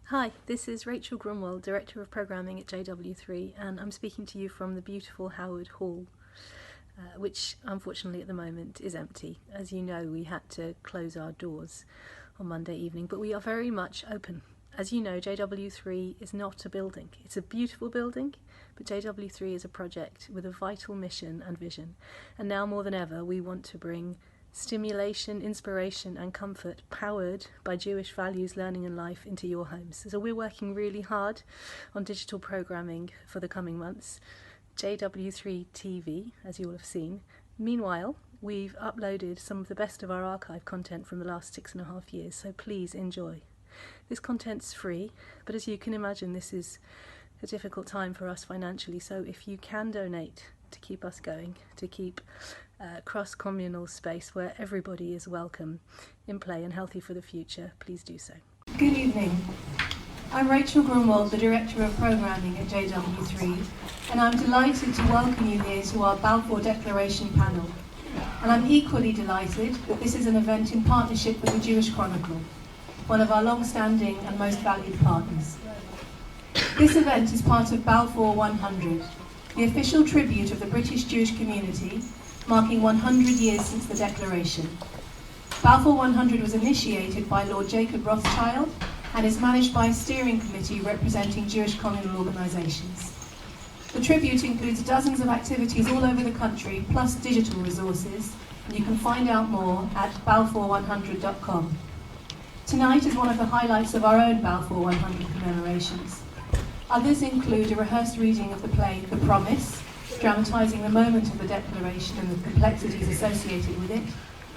Hi, this is Rachel Grunwald, Director of Programming at JW3, and I'm speaking to you from the beautiful Howard Hall, which unfortunately at the moment is empty. As you know, we had to close our doors on Monday evening, but we are very much open. As you know, JW3 is not a building. It's a beautiful building, but JW3 is a project with a vital mission and vision. And now more than ever, we want to bring stimulation, inspiration and comfort powered by Jewish values, learning and life into your homes. So we're working really hard on digital programming for the coming months. JW3 TV, as you will have seen. Meanwhile, we've uploaded some of the best of our archive content from the last 6.5 years, so please enjoy. This content's free, but as you can imagine, this is a difficult time for us financially, so if you can donate to keep us going, to keep cross-communal space where everybody is welcome in play and healthy for the future, please do so. Good evening. I'm Rachel Grunwald, the Director of Programming at JW3, and I'm delighted to welcome you here to our Balfour Declaration panel. And I'm equally delighted that this is an event in partnership with the Jewish Chronicle, one of our long-standing and most valued partners. This event is part of Balfour 100, the official tribute of the British Jewish community, marking 100 years since the Declaration. Balfour 100 was initiated by Lord Jacob Rothschild and is managed by a steering committee representing Jewish communal organisations. The tribute includes dozens of activities all over the country, plus digital resources, and you can find out more at balfour100.com. Tonight is one of the highlights of our own Balfour 100 commemorations. Others include a rehearsed reading of the play The Promise, dramatising the moment of the Declaration and the complexities associated with it.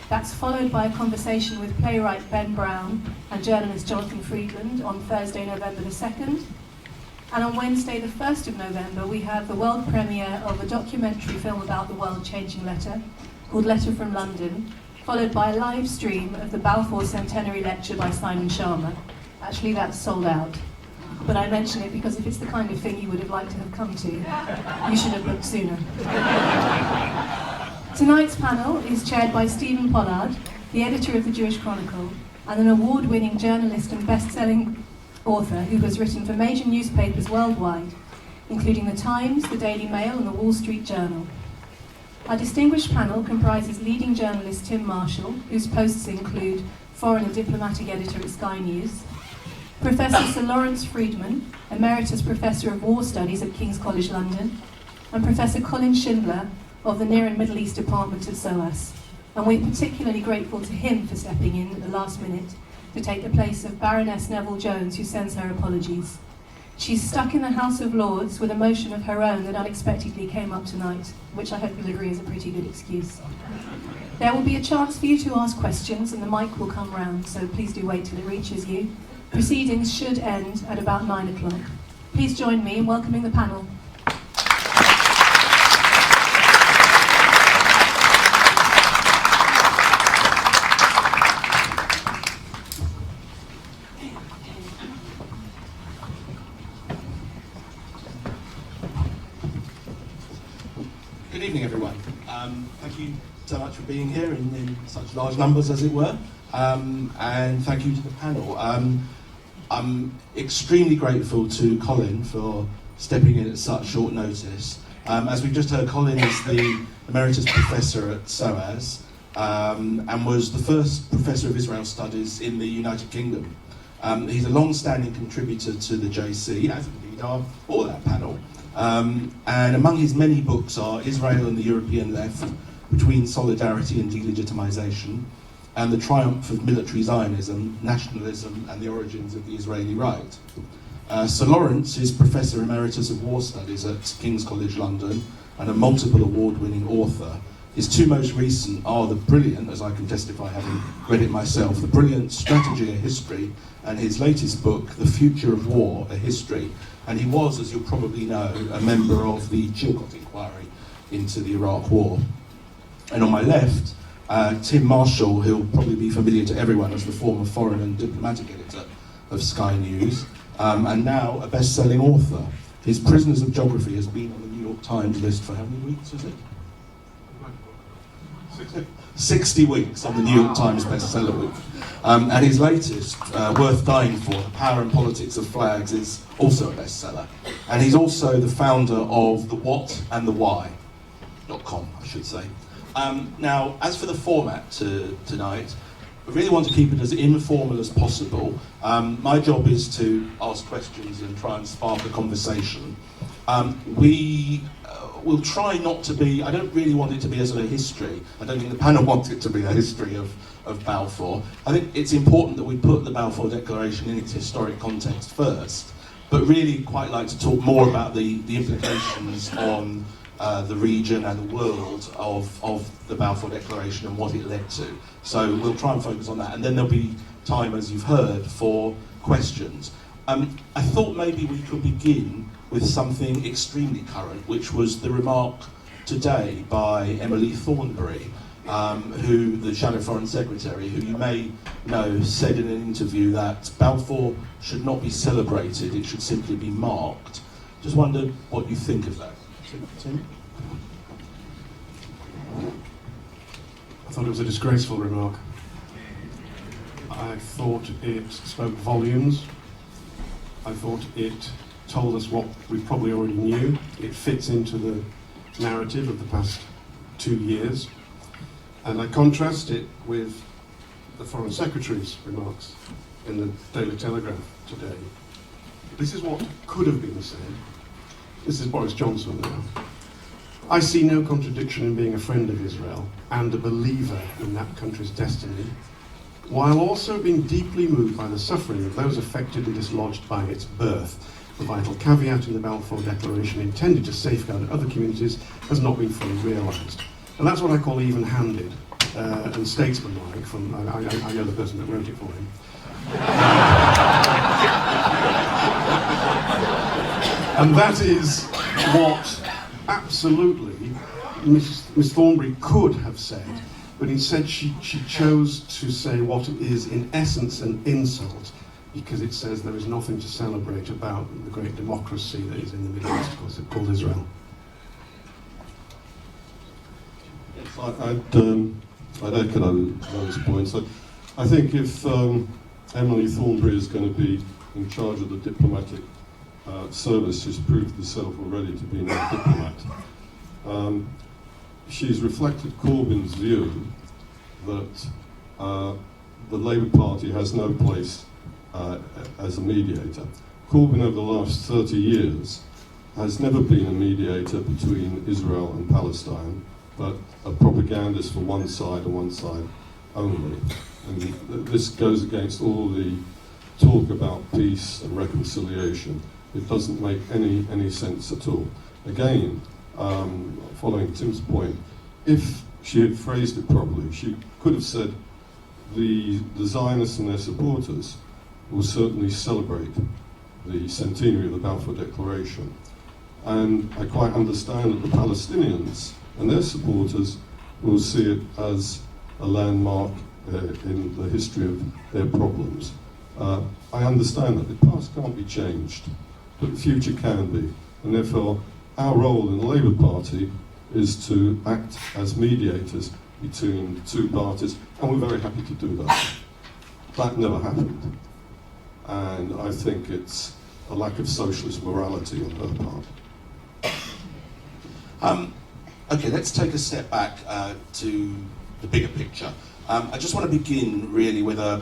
That's followed by a conversation with playwright Ben Brown and journalist Jonathan Friedland on Thursday, November the 2nd. And on Wednesday, the 1st of November, we have the world premiere of a documentary film about the world-changing letter, called Letter from London, followed by a live stream of the Balfour Centenary Lecture by Simon Sharma. Actually, that's sold out. But I mention it because if it's the kind of thing you would have liked to have come to, you should have booked sooner. Tonight's panel is chaired by Stephen Pollard, the editor of the Jewish Chronicle, and an award-winning journalist and best-selling author who has written for major newspapers worldwide, including The Times, The Daily Mail, and The Wall Street Journal. Our distinguished panel comprises leading journalist Tim Marshall, whose posts include foreign and diplomatic editor at Sky News, Professor Sir Lawrence Freedman, Emeritus Professor of War Studies at King's College London, and Professor Colin Schindler of the Near and Middle East Department at SOAS. And we're particularly grateful to him for stepping in at the last minute to take the place of Baroness Neville Jones, who sends her apologies. She's stuck in the House of Lords with a motion of her own that unexpectedly came up tonight, which I hope you'll agree is a pretty good excuse. There will be a chance for you to ask questions and the mic will come round, so please do wait till it reaches you. Proceedings should end at about 9 o'clock. Please join me in welcoming the panel. Good evening, everyone. Thank you so much for being here in such large numbers, as it were, and thank you to the panel. I'm extremely grateful to Colin for stepping in at such short notice. As we've just heard, Colin is the Emeritus Professor at SOAS and was the first Professor of Israel Studies in the United Kingdom. He's a long-standing contributor to the JC, as indeed are all that panel. And among his many books are Israel and the European Left, Between Solidarity and Delegitimization, and The Triumph of Military Zionism, Nationalism and the Origins of the Israeli Right. Sir Lawrence is Professor Emeritus of War Studies at King's College London and a multiple award-winning author. His two most recent are the brilliant, as I can testify having read it myself, the brilliant Strategy, a History, and his latest book, The Future of War, a History. And he was, as you'll probably know, a member of the Chilcot Inquiry into the Iraq War. And on my left, Tim Marshall, who'll probably be familiar to everyone as the former foreign and diplomatic editor of Sky News, and now a best-selling author. His Prisoners of Geography has been on the New York Times list for how many weeks, is it? 60 weeks on the New York Times bestseller week. And his latest, Worth Dying For, The Power and Politics of Flags, is also a bestseller. And he's also the founder of the What and the Why.com, I should say. Now, as for the format tonight, I really want to keep it as informal as possible. My job is to ask questions and try and spark a conversation. We'll try not to be, I don't really want it to be as a history. I don't think the panel wants it to be a history of Balfour. I think it's important that we put the Balfour Declaration in its historic context first, but really quite like to talk more about the implications on the region and the world of the Balfour Declaration and what it led to. So we'll try and focus on that, and then there'll be time, as you've heard, for questions. I thought maybe we could begin with something extremely current, which was the remark today by Emily Thornberry, who, the Shadow Foreign Secretary, who you may know, said in an interview that Balfour should not be celebrated, it should simply be marked. Just wondered what you think of that. Tim? I thought it was a disgraceful remark. I thought it spoke volumes. I thought it told us what we probably already knew. It fits into the narrative of the past 2 years. And I contrast it with the Foreign Secretary's remarks in the Daily Telegraph today. This is what could have been said. This is Boris Johnson now. I see no contradiction in being a friend of Israel and a believer in that country's destiny, while also being deeply moved by the suffering of those affected and dislodged by its birth. The vital caveat in the Balfour Declaration intended to safeguard other communities has not been fully realised. And that's what I call even-handed and statesmanlike from, I know the person that wrote it for him. And that is what absolutely Miss Thornberry could have said, but instead she chose to say what is in essence an insult, because it says there is nothing to celebrate about the great democracy that is in the Middle East, called Israel. Yes, I'd echo those points. I think if Emily Thornberry is going to be in charge of the diplomatic service, she's proved herself already to be no diplomat. She's reflected Corbyn's view that the Labour Party has no place as a mediator. Corbyn over the last 30 years has never been a mediator between Israel and Palestine, but a propagandist for one side and one side only. And this goes against all the talk about peace and reconciliation. It doesn't make any sense at all. Again, following Tim's point, if she had phrased it properly, she could have said the Zionists and their supporters will certainly celebrate the centenary of the Balfour Declaration. And I quite understand that the Palestinians and their supporters will see it as a landmark in the history of their problems. I understand that the past can't be changed, but the future can be. And therefore, our role in the Labour Party is to act as mediators between the two parties, and we're very happy to do that. That never happened. And I think it's a lack of socialist morality on her part. Okay, let's take a step back to the bigger picture. I just want to begin really with a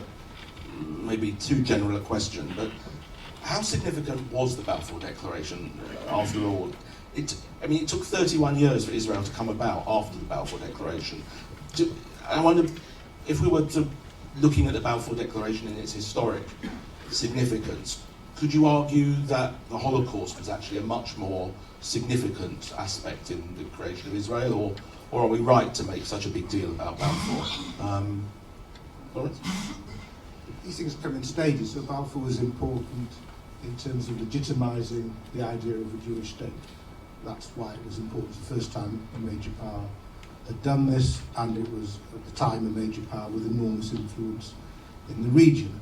maybe too general a question, but how significant was the Balfour Declaration after all? It took 31 years for Israel to come about after the Balfour Declaration. I wonder if we were looking at the Balfour Declaration in its historic significance, could you argue that the Holocaust was actually a much more significant aspect in the creation of Israel, or are we right to make such a big deal about Balfour? Lawrence? These things come in stages, so Balfour was important in terms of legitimising the idea of a Jewish state. That's why it was important. It's the first time a major power had done this, and it was, at the time, a major power with enormous influence in the region,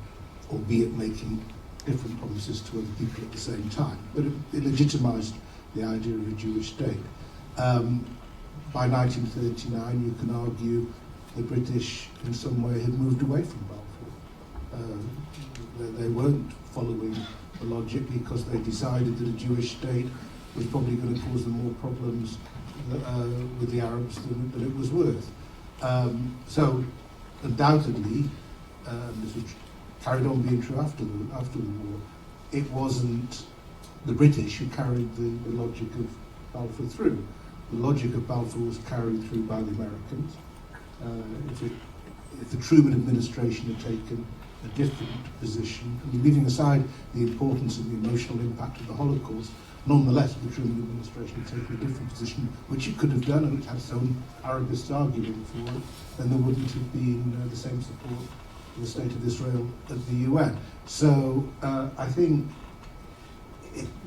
albeit making different promises to other people at the same time. But it legitimised the idea of a Jewish state. By 1939, you can argue the British in some way had moved away from Balfour. They weren't following the logic because they decided that a Jewish state was probably going to cause them more problems with the Arabs than it was worth. So undoubtedly, this was carried on being true after the war. It wasn't the British who carried the logic of Balfour through. The logic of Balfour was carried through by the Americans. If the Truman administration had taken a different position, I mean, leaving aside the importance of the emotional impact of the Holocaust, nonetheless, if the Truman administration had taken a different position, which it could have done, and which had its own Arabist argument for it, then there wouldn't have been the same support for the state of Israel at the UN. So I think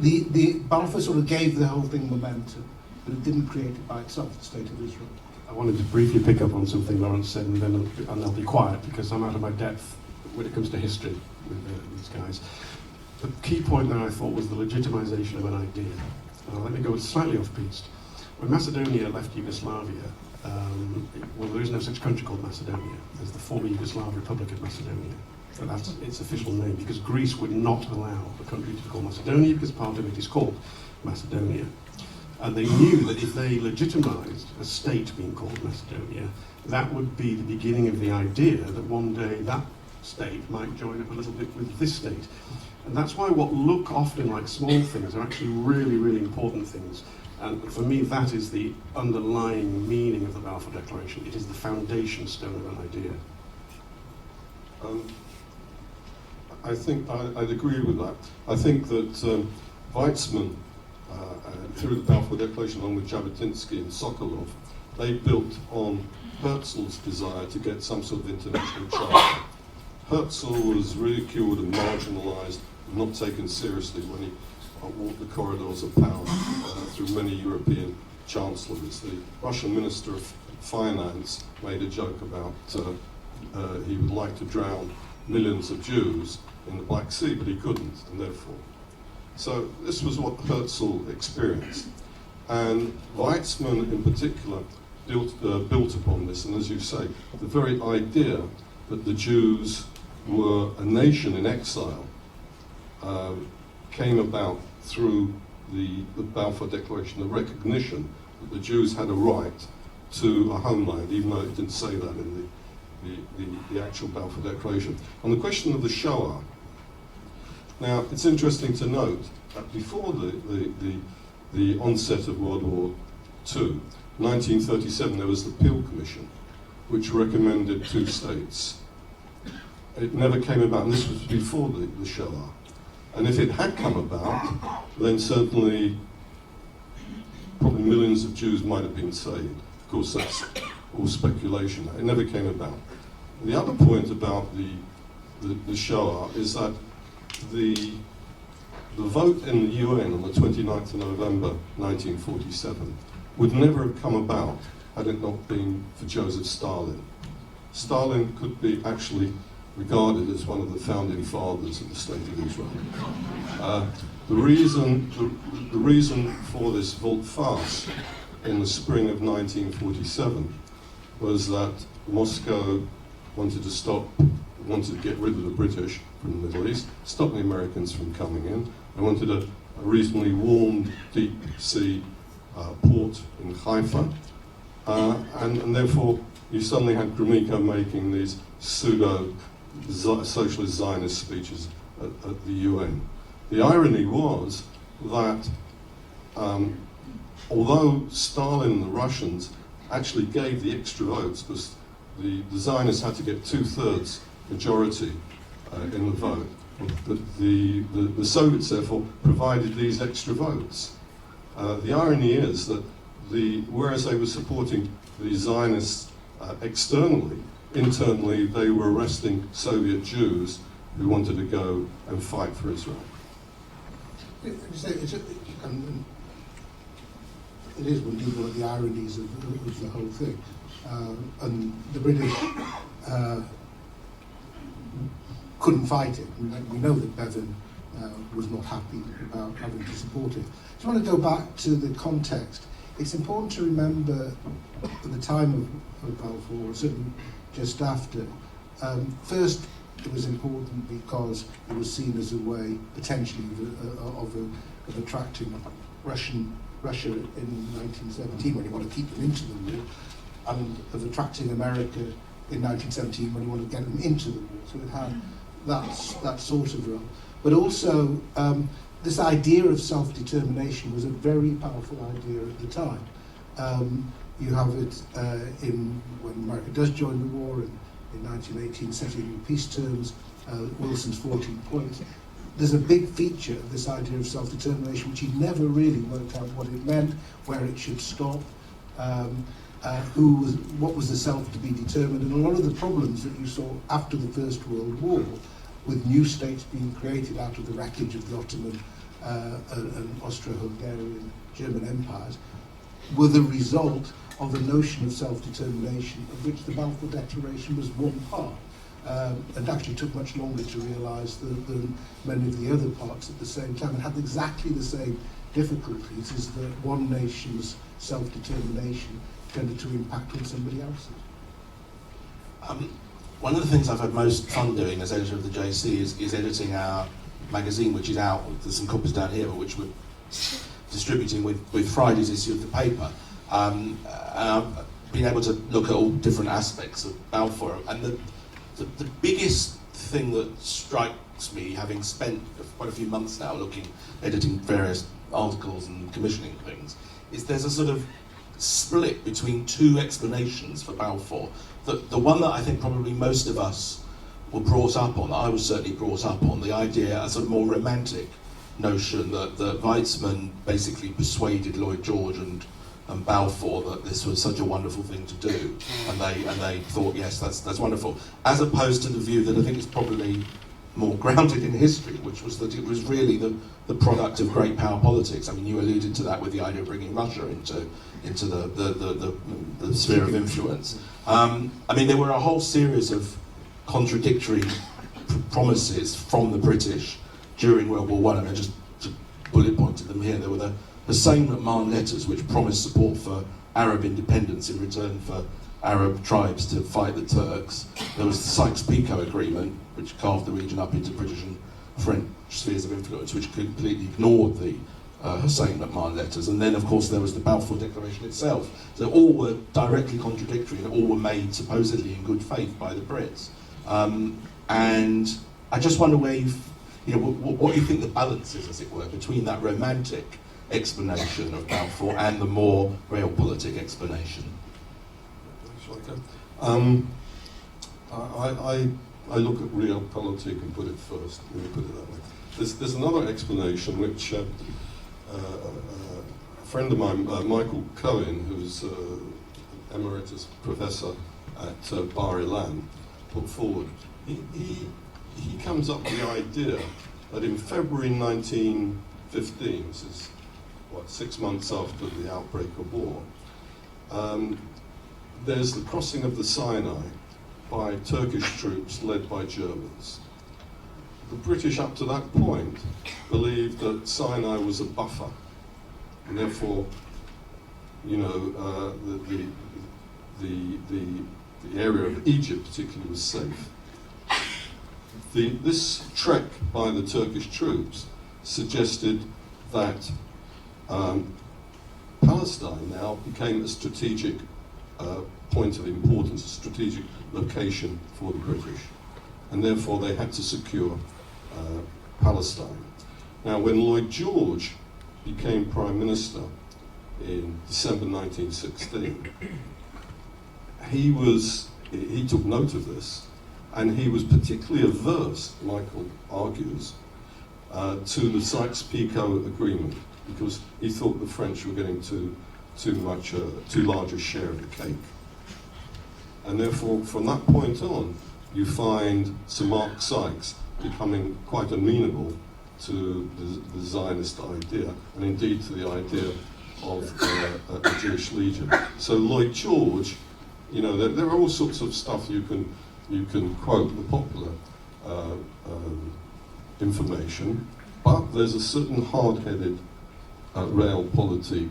the Balfour sort of gave the whole thing momentum, but it didn't create it by itself, the state of Israel. I wanted to briefly pick up on something Lawrence said, and I'll be quiet because I'm out of my depth when it comes to history with these guys. The key point there, I thought, was the legitimization of an idea. Let me go slightly off-piste. When Macedonia left Yugoslavia, well, there is no such country called Macedonia. There's the former Yugoslav Republic of Macedonia. So that's its official name, because Greece would not allow the country to be called Macedonia because part of it is called Macedonia. And they knew that if they legitimized a state being called Macedonia, that would be the beginning of the idea that one day that state might join up a little bit with this state. And that's why what look often like small things are actually really, really important things. And for me, that is the underlying meaning of the Balfour Declaration. It is the foundation stone of an idea. I think I'd agree with that. I think that Weizmann, through the Balfour Declaration, along with Jabotinsky and Sokolov, they built on Herzl's desire to get some sort of international charter. Herzl was ridiculed and marginalised and not taken seriously when he walked the corridors of power through many European chancellors. The Russian Minister of Finance made a joke about he would like to drown millions of Jews in the Black Sea, but he couldn't, and therefore. So this was what Herzl experienced. And Weizmann in particular built upon this, and as you say, the very idea that the Jews were a nation in exile came about through the Balfour Declaration, the recognition that the Jews had a right to a homeland, even though it didn't say that in the actual Balfour Declaration. On the question of the Shoah, now it's interesting to note that before the onset of World War II, 1937, there was the Peel Commission, which recommended 2 states. It never came about, and this was before the Shoah. And if it had come about, then certainly probably millions of Jews might have been saved. Of course, that's all speculation. It never came about. The other point about the Shoah is that the vote in the UN on the 29th of November 1947 would never have come about had it not been for Joseph Stalin. Stalin could be actually regarded as one of the founding fathers of the State of Israel. The reason for this volte-face in the spring of 1947 was that Moscow wanted to get rid of the British from the Middle East, stop the Americans from coming in. They wanted a reasonably warm, deep sea port in Haifa, and therefore you suddenly had Gromyko making these pseudo-socialist Zionist speeches at the UN. The irony was that although Stalin and the Russians actually gave the extra votes, because the Zionists had to get 2/3 majority in the vote, but the Soviets therefore provided these extra votes. The irony is that whereas they were supporting the Zionists externally, internally they were arresting Soviet Jews who wanted to go and fight for Israel. It is one of the ironies of the whole thing. And the British couldn't fight it. We know that Bevan was not happy about having to support it. I just want to go back to the context. it's important to remember at the time of Balfour, certainly just after, first it was important because it was seen as a way potentially of attracting Russia in 1917 when you want to keep them into the war, and of attracting America in 1917 when you want to get them into the war. So it had that sort of role. But also, this idea of self-determination was a very powerful idea at the time. You have it when America does join the war in 1918, setting peace terms, Wilson's 14 points. There's a big feature of this idea of self-determination, which he never really worked out what it meant, where it should stop, what was the self to be determined, and a lot of the problems that you saw after the First World War, with new states being created out of the wreckage of the Ottoman and Austro-Hungarian German empires, were the result of a notion of self-determination, of which the Balfour Declaration was one part. And actually took much longer to realise than many of the other parts at the same time, and had exactly the same difficulties, is that one nation's self-determination tended to impact on somebody else's. One of the things I've had most fun doing as editor of the JC is editing our magazine, which is out. There's some copies down here, which we're distributing with Friday's issue of the paper. Being able to look at all different aspects of Balfour, and the biggest thing that strikes me, having spent quite a few months now editing various articles and commissioning things, is there's a sort of split between two explanations for Balfour. The one that I think probably most of us were brought up on, I was certainly brought up on, the idea, a sort of more romantic notion that Weizmann basically persuaded Lloyd George and Balfour that this was such a wonderful thing to do, and they thought, yes, that's wonderful, as opposed to the view that I think is probably more grounded in history, which was that it was really the product of great power politics. I mean, you alluded to that with the idea of bringing Russia into the sphere of influence. I mean, there were a whole series of contradictory promises from the British during World War I. I mean, I just bullet pointed them here. There were the Hussein-McMahon letters, which promised support for Arab independence in return for Arab tribes to fight the Turks. There was the Sykes-Picot Agreement, which carved the region up into British and French spheres of influence, which completely ignored the Hussein-McMahon letters. And then, of course, there was the Balfour Declaration itself. So all were directly contradictory, and all were made supposedly in good faith by the Brits. And I just wonder where what you think the balance is, as it were, between that romantic explanation of Balfour and the more realpolitik explanation. I look at realpolitik and put it first. Let me put it that way. There's another explanation which a friend of mine, Michael Cohen, who's emeritus professor at Bar Ilan, put forward. He comes up with the idea that in February 1915, this is 6 months after the outbreak of war, there's the crossing of the Sinai by Turkish troops led by Germans. The British up to that point believed that Sinai was a buffer, and therefore, the area of Egypt particularly was safe. This trek by the Turkish troops suggested that Palestine now became a strategic point of importance, a strategic location for the British, and therefore they had to secure Palestine. Now, when Lloyd George became Prime Minister in December 1916, he took note of this, and he was particularly averse, Michael argues, to the Sykes-Picot Agreement, because he thought the French were getting too large a share of the cake. And therefore, from that point on, you find Sir Mark Sykes becoming quite amenable to the Zionist idea, and indeed to the idea of a Jewish Legion. So Lloyd George, there are all sorts of stuff you can quote the popular information, but there's a certain hard-headed realpolitik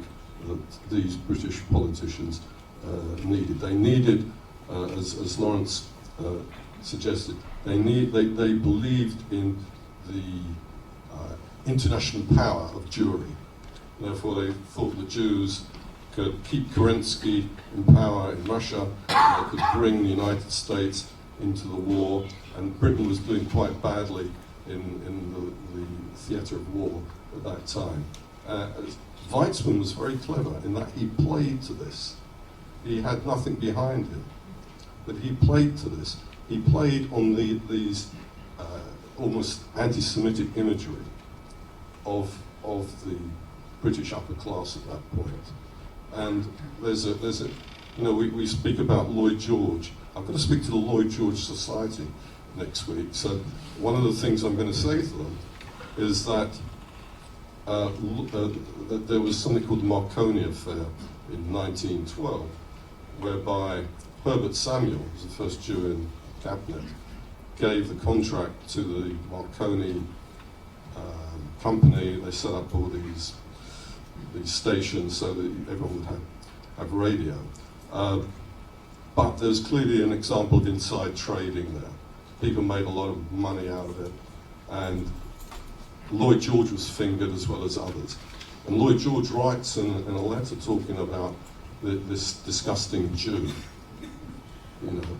that these British politicians needed. They needed, as Lawrence suggested, they believed in the international power of Jewry. Therefore, they thought the Jews could keep Kerensky in power in Russia, and they could bring the United States into the war, and Britain was doing quite badly in the theatre of war at that time. Weizmann was very clever in that he played to this. He had nothing behind him, but he played to this. He played on these almost anti-Semitic imagery of the British upper class at that point. And there's a we speak about Lloyd George. I'm going to speak to the Lloyd George Society next week. So one of the things I'm going to say to them is that that there was something called the Marconi Affair in 1912, whereby Herbert Samuel, who was the first Jew in cabinet, gave the contract to the Marconi company. They set up all these stations so that everyone would have radio. But there's clearly an example of inside trading there. People made a lot of money out of it, and Lloyd George was fingered as well as others. And Lloyd George writes in a letter talking about this disgusting Jew. You know,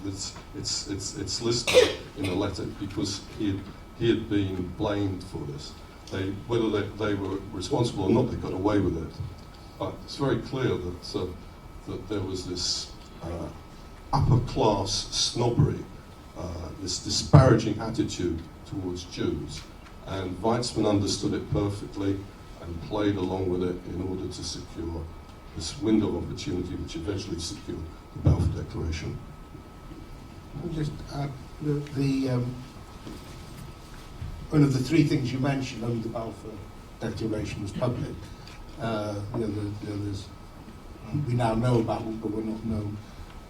it's listed in the letter because he had been blamed for this. Whether they were responsible or not, they got away with it. But it's very clear that there was this upper class snobbery, this disparaging attitude towards Jews. And Weizmann understood it perfectly and played along with it in order to secure this window of opportunity, which eventually secured the Balfour Declaration. I'll just add one of the three things you mentioned under the Balfour Declaration was public. The others we now know about, but were not known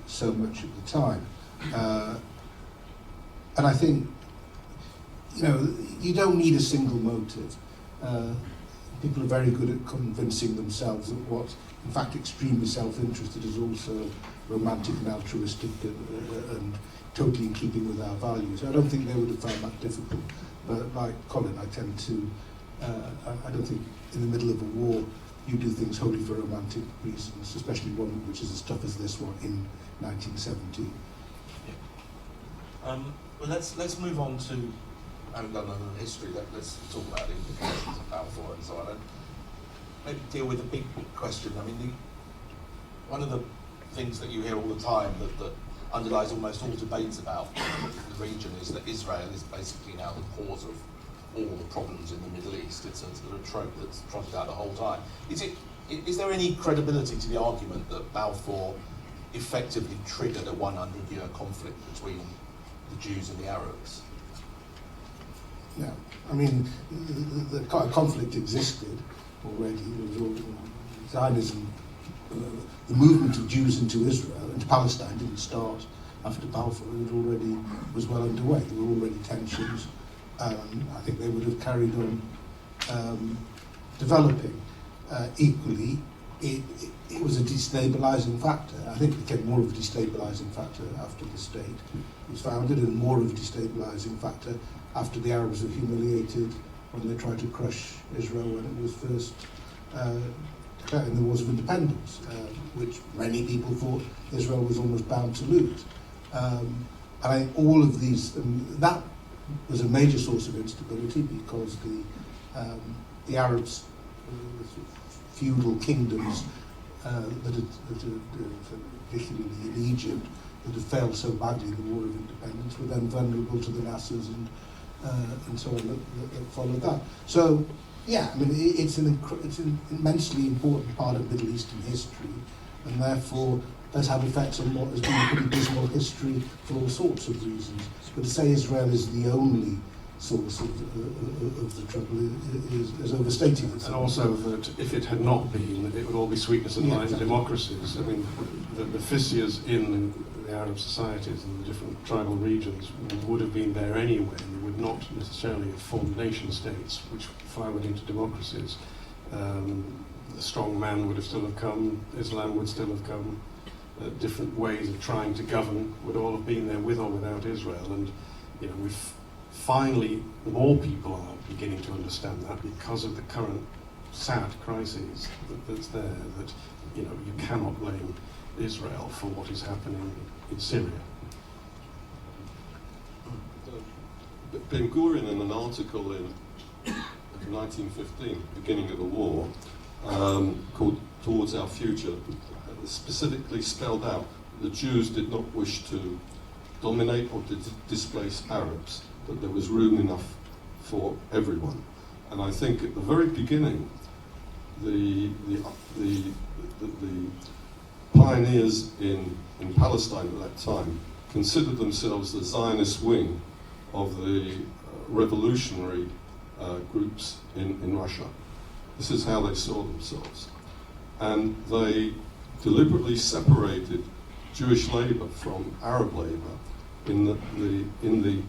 so much at the time. And I think, you don't need a single motive. People are very good at convincing themselves that what, in fact, extremely self-interested is also romantic and altruistic and totally in keeping with our values. I don't think they would have found that difficult. But like Colin, I tend to, I don't think in the middle of a war you do things wholly for romantic reasons, especially one which is as tough as this one in 1917. Well, let's move on to, I haven't done another history, let's talk about the implications of Balfour and so on, and maybe deal with the big question. I mean, one of the things that you hear all the time that underlies almost all debates about the region is that Israel is basically now the cause of all the problems in the Middle East. It's a sort of trope that's trotted out the whole time. Is there any credibility to the argument that Balfour effectively triggered a 100-year conflict between the Jews and the Arabs? No, I mean, the conflict existed already. Zionism, the movement of Jews into Israel, into Palestine, didn't start after Balfour. It already was well underway. There were already tensions. I think they would have carried on developing. Equally, it was a destabilising factor. I think it became more of a destabilising factor after the state was founded, and more of a destabilising factor after the Arabs were humiliated when they tried to crush Israel when it was first declared in the Wars of Independence, which many people thought Israel was almost bound to lose. And I think all of these, that was a major source of instability because the Arabs, feudal kingdoms particularly in Egypt, that had failed so badly in the War of Independence, were then vulnerable to the Nassers and so on that followed that. So, yeah, I mean, it's an immensely important part of Middle Eastern history, and therefore does have effects on what has been a pretty dismal history for all sorts of reasons. But to say Israel is the only source of the trouble is overstating it. And also that if it had not been, it would all be sweetness and light and democracies. I mean, the fissures in the Arab societies and the different tribal regions would have been there anyway. They would not necessarily have formed nation states which flowered into democracies. the strong man would have still have come, Islam would still have come, different ways of trying to govern would all have been there with or without Israel. And we've finally, more people are beginning to understand that because of the current sad crises that's there, that you cannot blame Israel for what is happening in Syria. Ben Gurion, in an article in 1915, beginning of the war, called Towards Our Future, specifically spelled out the Jews did not wish to dominate or to displace Arabs, that there was room enough for everyone. And I think at the very beginning, the pioneers in Palestine at that time considered themselves the Zionist wing of the revolutionary groups in Russia. This is how they saw themselves. And they deliberately separated Jewish labour from Arab labour in the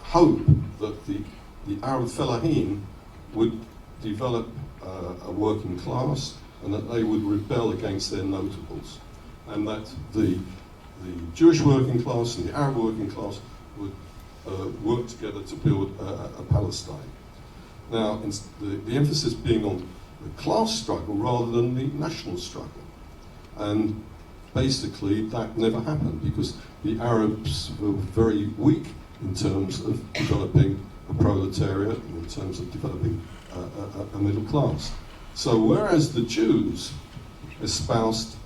hope that the Arab fellaheen would develop a working class and that they would rebel against their notables, and that the Jewish working class and the Arab working class would work together to build a Palestine. Now, the emphasis being on the class struggle rather than the national struggle. And basically that never happened because the Arabs were very weak in terms of developing a proletariat and in terms of developing a middle class. So whereas the Jews espoused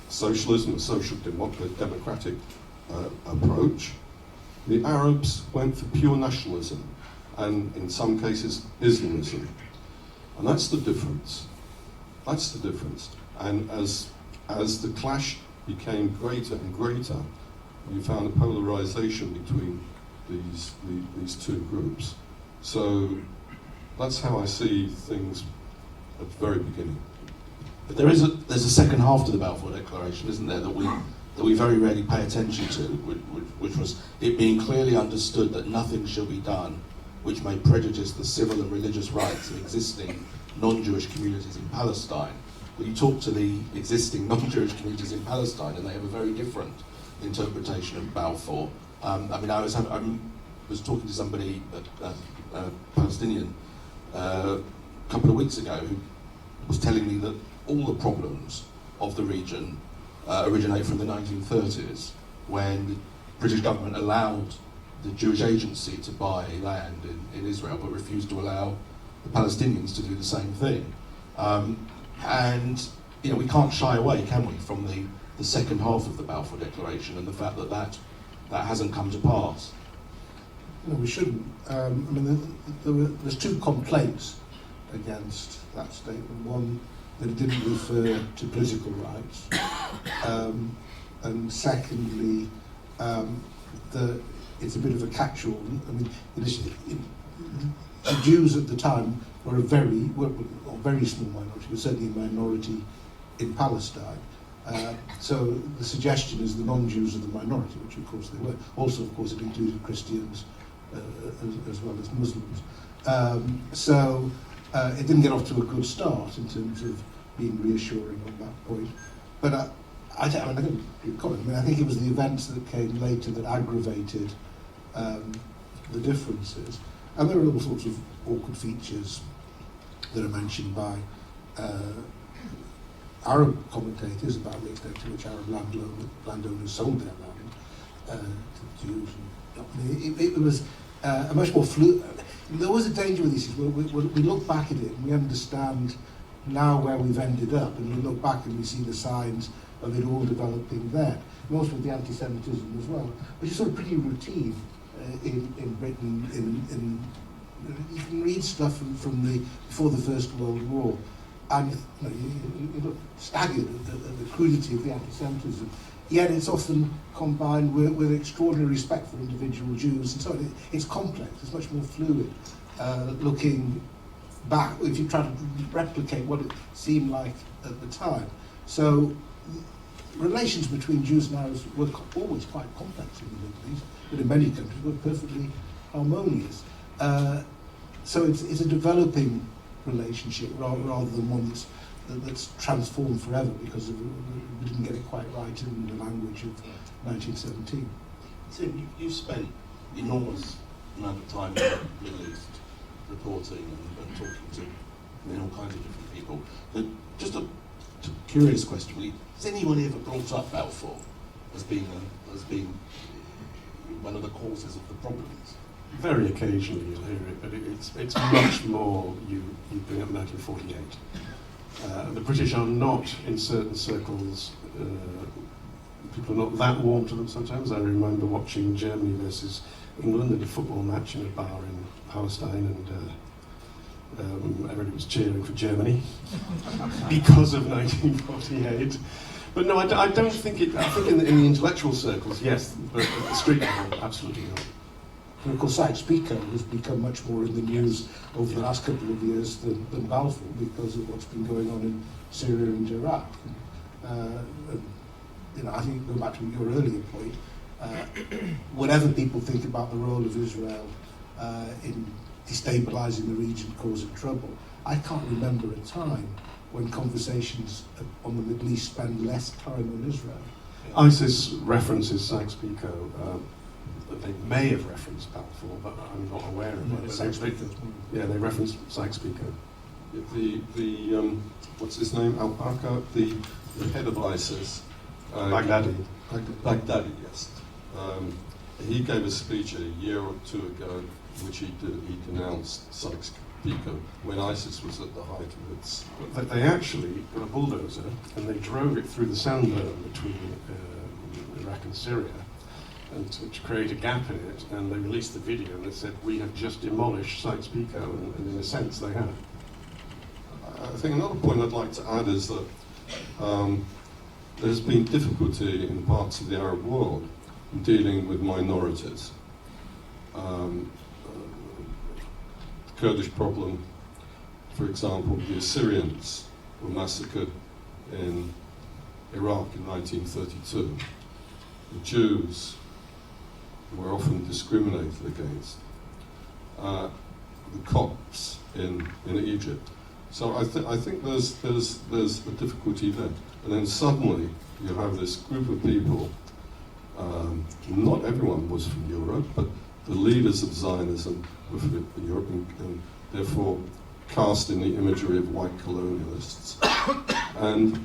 socialism, a social democratic approach, the Arabs went for pure nationalism and in some cases Islamism. And that's the difference. That's the difference. And as the clash became greater and greater, you found a polarization between these two groups. So that's how I see things at the very beginning. But there's a second half to the Balfour Declaration, isn't there, that we very rarely pay attention to, which was it being clearly understood that nothing shall be done which may prejudice the civil and religious rights of existing non-Jewish communities in Palestine. But you talk to the existing non-Jewish communities in Palestine and they have a very different interpretation of Balfour. I was talking to somebody, a Palestinian, a couple of weeks ago who was telling me that all the problems of the region originate from the 1930s when the British government allowed the Jewish agency to buy land in Israel but refused to allow the Palestinians to do the same thing. And we can't shy away, can we, from the second half of the Balfour Declaration and the fact that hasn't come to pass. No, we shouldn't. There's two complaints against that statement. One, that it didn't refer to political rights, and secondly, that it's a bit of a catch-all. The Jews at the time were a very small minority, but certainly a minority in Palestine. So the suggestion is the non-Jews are the minority, which of course they were. Also, of course, it included Christians as well as Muslims. So it didn't get off to a good start in terms of being reassuring on that point. But I think it was the events that came later that aggravated the differences. And there are all sorts of awkward features that are mentioned by Arab commentators about the extent to which Arab landowners sold their land to Jews. It was a much more fluid. There was a danger with these things. We look back at it and we understand now where we've ended up, and we look back and we see the signs of it all developing there. And also with the anti-Semitism as well, which is sort of pretty routine in Britain. You can read stuff from before the First World War, and you look staggered at the crudity of the anti-Semitism. Yet it's often combined with extraordinary respect for individual Jews, and so it's complex. It's much more fluid. Looking back, if you try to replicate what it seemed like at the time, so relations between Jews and Arabs were always quite complex in the Middle East, but in many countries were perfectly harmonious. So it's a developing relationship rather than one that's transformed forever because we didn't get it quite right in the language of 1917. Tim, you've spent enormous amount of time in the Middle East reporting and talking to all kinds of different people. But just a curious question, really. Has anyone ever brought up Balfour as being one of the causes of the problems? Very occasionally you'll hear it, but it's much more you bring up 1948. The British are not, in certain circles, people are not that warm to them sometimes. I remember watching Germany versus England at a football match in a bar in Palestine, and everybody was cheering for Germany because of 1948. But no, I don't think it. I think in the intellectual circles, yes, but at the street level, absolutely not. And of course, Sykes-Picot has become much more in the news over the last couple of years than Balfour because of what's been going on in Syria and Iraq. I think going back to your earlier point, whatever people think about the role of Israel in destabilising the region, causing trouble, I can't remember a time when conversations on the Middle East spend less time on Israel. ISIS references Sykes-Picot. They may have referenced Balfour, but I'm not aware of it. They referenced Sykes-Picot. The what's his name? Al-Aqsa, the head of ISIS. Baghdadi. Baghdadi, yes. He gave a speech a year or two ago in which he denounced Sykes-Picot when ISIS was at the height of its... But they actually got a bulldozer and they drove it through the sandburn between Iraq and Syria, and to create a gap in it, and they released the video and they said, we have just demolished Sykes-Picot, and in a sense they have. I think another point I'd like to add is that there's been difficulty in parts of the Arab world in dealing with minorities. The Kurdish problem, for example, the Assyrians were massacred in Iraq in 1932. The Jews were often discriminated against. The Copts in Egypt. So I think there's a difficulty there. And then suddenly you have this group of people, not everyone was from Europe, but the leaders of Zionism were from Europe, and therefore cast in the imagery of white colonialists. And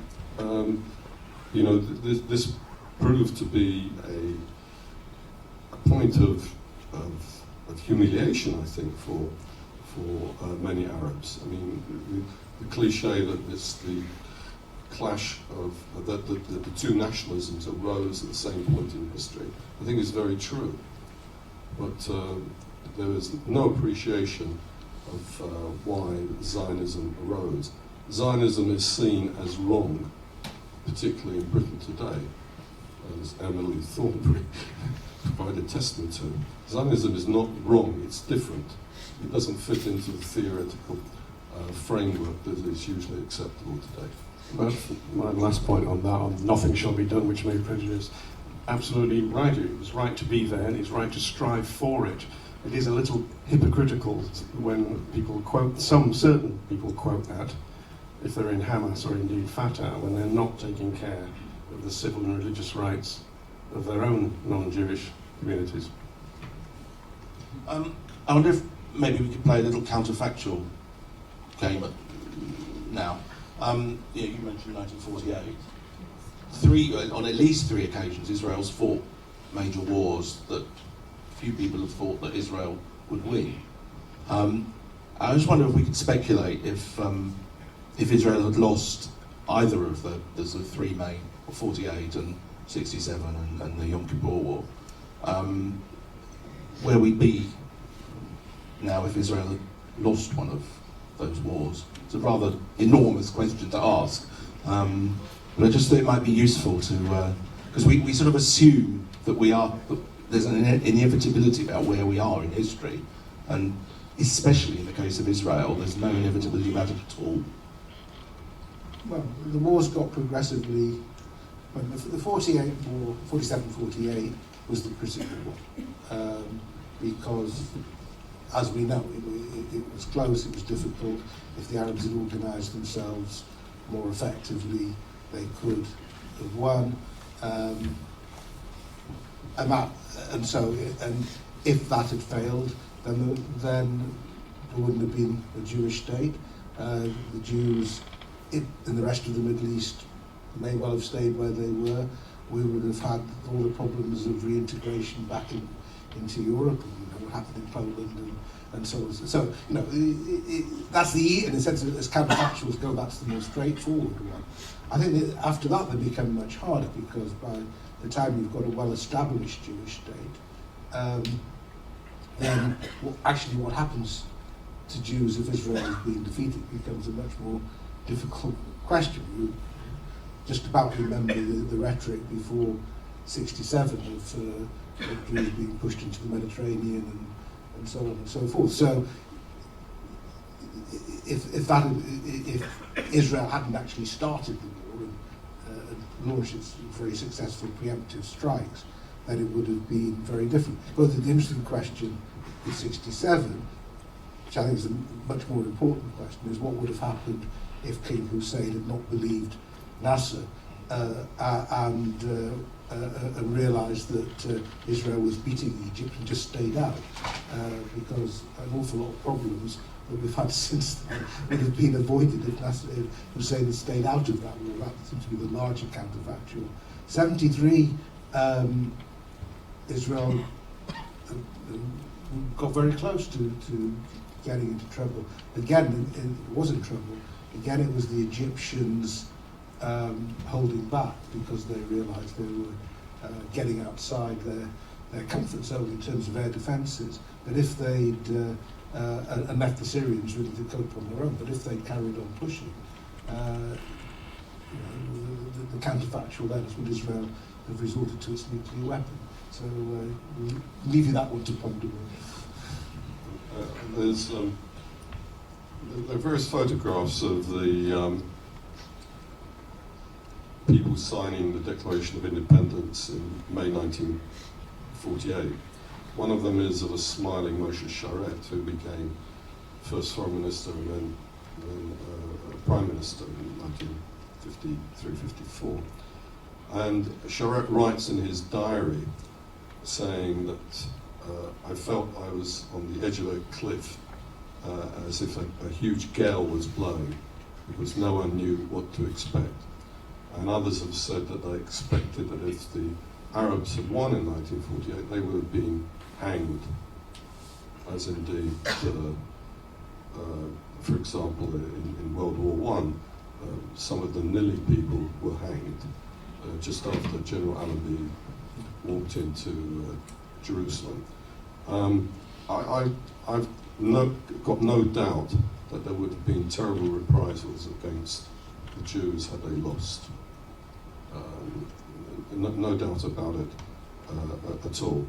this proved to be a point of humiliation, I think, for many Arabs. I mean, the cliche that it's the clash of that the two nationalisms arose at the same point in history, I think is very true. But there is no appreciation of why Zionism arose. Zionism is seen as wrong, particularly in Britain today, as Emily Thornberry provided testament to. Zionism is not wrong, it's different. It doesn't fit into the theoretical framework that is usually acceptable today. But my last point on that, on nothing shall be done which may prejudice, absolutely right. It was right to be there, and it's right to strive for it. It is a little hypocritical when people quote, certain people quote that, if they're in Hamas or indeed Fatah, when they're not taking care of the civil and religious rights of their own non-Jewish communities. I wonder if maybe we could play a little counterfactual game now. You mentioned 1948. On at least three occasions, Israel's fought major wars that few people have thought that Israel would win. I just wonder if we could speculate if Israel had lost either of the three main, 48 and 67 and the Yom Kippur War, where we'd be now if Israel had lost one of those wars. It's a rather enormous question to ask, but I just thought it might be useful to, because we sort of assume that there's an inevitability about where we are in history, and especially in the case of Israel, there's no inevitability about it at all. Well, the wars got progressively, the 48 war, 47-48 was the critical one, because as we know, it was close, it was difficult. If the Arabs had organised themselves more effectively, they could have won. And if that had failed, then there wouldn't have been a Jewish state. The Jews in the rest of the Middle East may well have stayed where they were. We would have had all the problems of reintegration back into Europe, and what happened in Poland and so on. So, that's in a sense, as counterfactuals go, that's the more straightforward one. I think that after that they become much harder, because by the time you've got a well-established Jewish state, then actually what happens to Jews if Israel is being defeated becomes a much more difficult question. You just about remember the rhetoric before 1967 of Jews being pushed into the Mediterranean and so on and so forth. So if Israel hadn't actually started the war and launched its very successful preemptive strikes, then it would have been very different. But the interesting question in 1967, which I think is a much more important question, is what would have happened if King Hussein had not believed Nasser and realised that Israel was beating Egypt and just stayed out, because an awful lot of problems that we've had since then would have been avoided if Hussein had stayed out of that war. That seems to be the larger counterfactual. 1973, Israel got very close to getting into trouble. Again, it was in trouble. Again, it was the Egyptians holding back because they realised they were getting outside their comfort zone in terms of air defences. But if they'd and left the Syrians really to cope on their own, but if they'd carried on pushing, the counterfactual then is would Israel have resorted to its nuclear weapon. So we'll leave you that one to ponder. There are various photographs of the people signing the Declaration of Independence in May 1948. One of them is of a smiling Moshe Sharet, who became first foreign minister and then prime minister in 1953-54. And Sharet writes in his diary saying that I felt I was on the edge of a cliff, as if a huge gale was blowing, because no one knew what to expect. And others have said that they expected that if the Arabs had won in 1948, they would have been hanged, as indeed, for example, in World War I, some of the Nili people were hanged just after General Allenby walked into Jerusalem. I've got no doubt that there would have been terrible reprisals against the Jews had they lost. No doubt about it at all.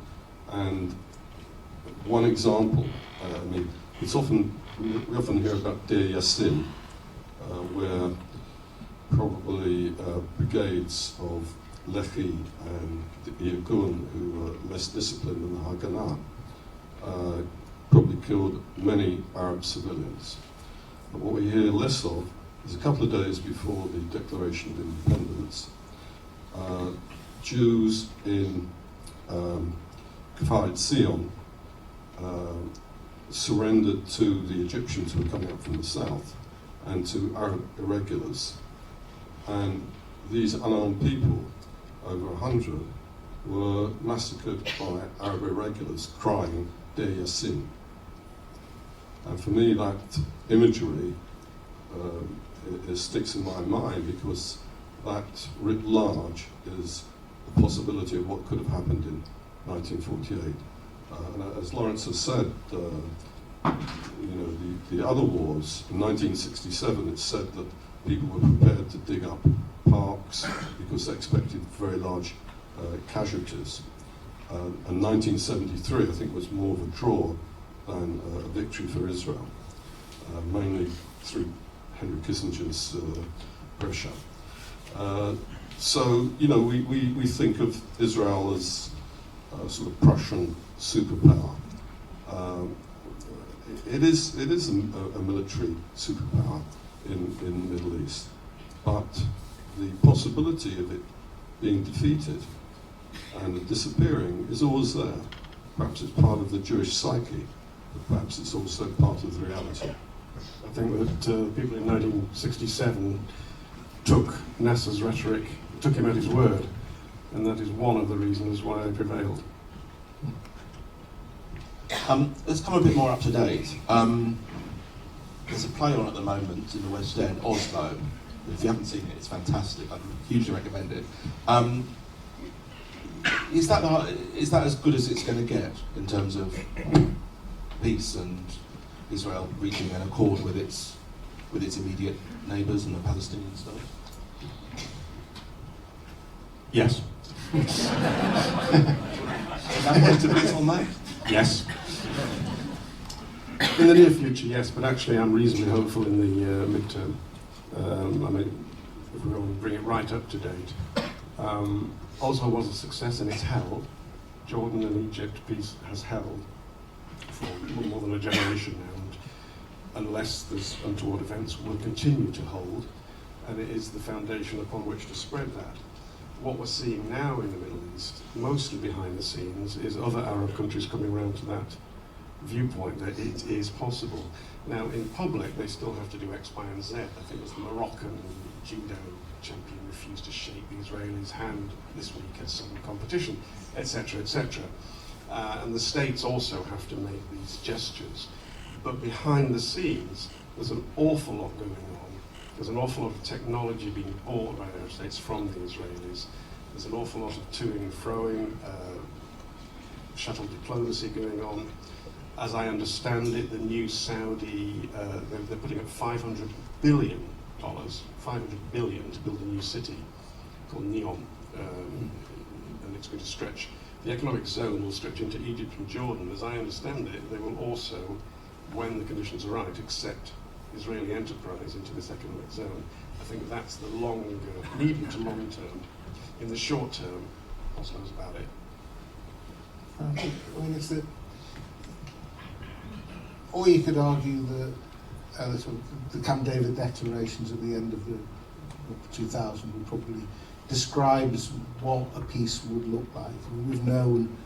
And one example, it's we often hear about Deir Yassin, where probably brigades of Lehi and Irgun, who were less disciplined than the Haganah, probably killed many Arab civilians. But what we hear less of is a couple of days before the Declaration of Independence, Jews in Kfar Etzion surrendered to the Egyptians who were coming up from the south and to Arab irregulars. And these unarmed people, over 100, were massacred by Arab irregulars crying Deir Yassin. And for me, that imagery it sticks in my mind, because that writ large is a possibility of what could have happened in 1948. And as Lawrence has said, the other wars, in 1967 it's said that people were prepared to dig up parks because they expected very large casualties. And 1973 I think was more of a draw than a victory for Israel, mainly through Henry Kissinger's pressure. So, we think of Israel as a sort of Prussian superpower. it is a military superpower in the Middle East, but the possibility of it being defeated and disappearing is always there. Perhaps it's part of the Jewish psyche, but perhaps it's also part of the reality. I think that people in 1967 took Nasser's rhetoric, took him at his word, and that is one of the reasons why they prevailed. Let's come a bit more up to date. There's a play on at the moment in the West End, Oslo. If you haven't seen it, it's fantastic. I'd hugely recommend it. Is that as good as it's going to get in terms of peace and Israel reaching an accord with its immediate neighbours and the Palestinian state? Yes. Elaborate on that? Yes. In the near future, yes, but actually I'm reasonably hopeful in the midterm. I mean, if we want to bring it right up to date. Oslo was a success and it's held. Jordan and Egypt peace has held for more than a generation now, and unless there's untoward events, will continue to hold, and it is the foundation upon which to spread that. What we're seeing now in the Middle East, mostly behind the scenes, is other Arab countries coming around to that viewpoint that it is possible. Now, in public, they still have to do X, Y, and Z. I think it was the Moroccan judo champion refused to shake the Israelis' hand this week at some competition, etc., etc. And the states also have to make these gestures. But behind the scenes, there's an awful lot going on. There's an awful lot of technology being bought by the Arab states from the Israelis. There's an awful lot of toing and froing, shuttle diplomacy going on. As I understand it, the new Saudi, they're putting up $500 billion to build a new city called Neom, and it's going to stretch. The economic zone will stretch into Egypt and Jordan. As I understand it, they will also, when the conditions are right, accept Israeli enterprise into this economic zone. I think that's the medium to long term. In the short term, Oslo's about it. I mean, it's that, or you could argue that the Camp David declarations at the end of the 2000 would probably describes what a peace would look like. I mean, we've known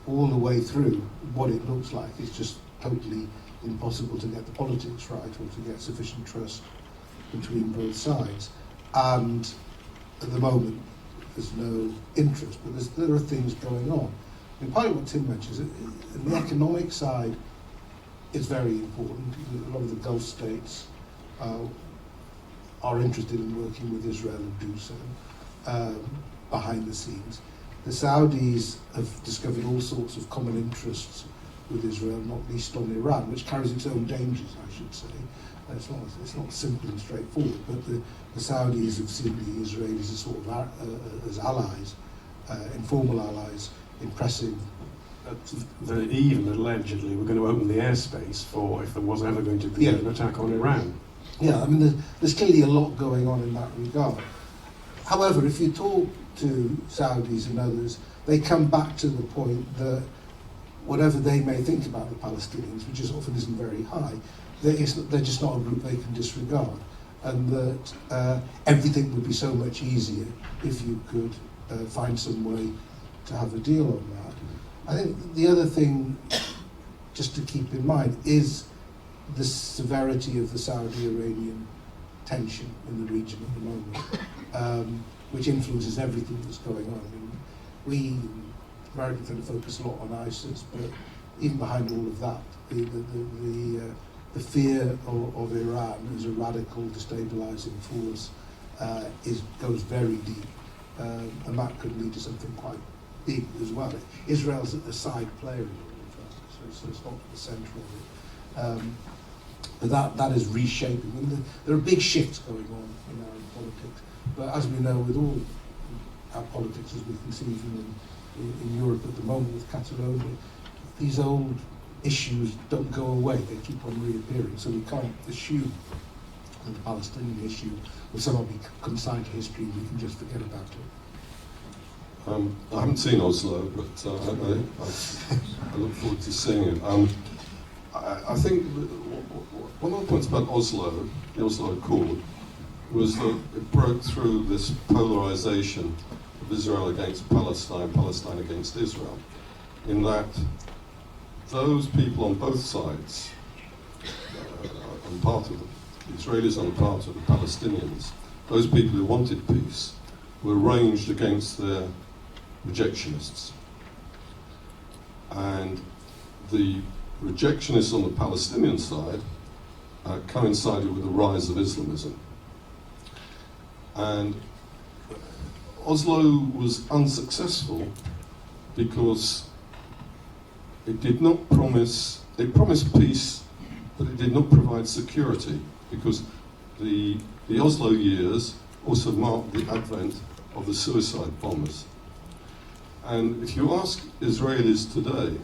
all the way through what it looks like. It's just totally impossible to get the politics right or to get sufficient trust between both sides. And at the moment, there's no interest, but there are things going on. I mean, part of what Tim mentions, the economic side is very important. A lot of the Gulf states are interested in working with Israel and do so behind the scenes. The Saudis have discovered all sorts of common interests with Israel, not least on Iran, which carries its own dangers, I should say. It's not simple and straightforward, but the Saudis have seen the Israelis as sort of as allies, informal allies, in pressing. They even allegedly were going to open the airspace for if there was ever going to be an attack on Iran. Yeah, I mean, there's clearly a lot going on in that regard. However, if you talk to Saudis and others, they come back to the point that whatever they may think about the Palestinians, which often isn't very high, they're just not a group they can disregard, and that everything would be so much easier if you could find some way to have a deal on that. I think the other thing just to keep in mind is the severity of the Saudi-Iranian tension in the region at the moment, which influences everything that's going on. I mean, we Americans tend to focus a lot on ISIS, but even behind all of that, the fear of Iran as a radical, destabilising force goes very deep, and that could lead to something quite big as well. Israel's a side player in all of that, so it's not the centre of it. But that is reshaping. I mean, there are big shifts going on in our politics, but as we know with all our politics, as we can see even in Europe at the moment with Catalonia, these old issues don't go away, they keep on reappearing, so we can't assume that the Palestinian issue will somehow be consigned to history and we can just forget about it. I haven't seen Oslo, but I look forward to seeing it. I think one of the points about Oslo, the Oslo Accord, was that it broke through this polarization of Israel against Palestine, Palestine against Israel, in that those people on both sides, on part of the Israelis and part of the Palestinians, those people who wanted peace, were ranged against their rejectionists. And the rejectionists on the Palestinian side coincided with the rise of Islamism. And Oslo was unsuccessful because it did not promise, it promised peace, but it did not provide security, because the Oslo years also marked the advent of the suicide bombers. And if you ask Israelis today,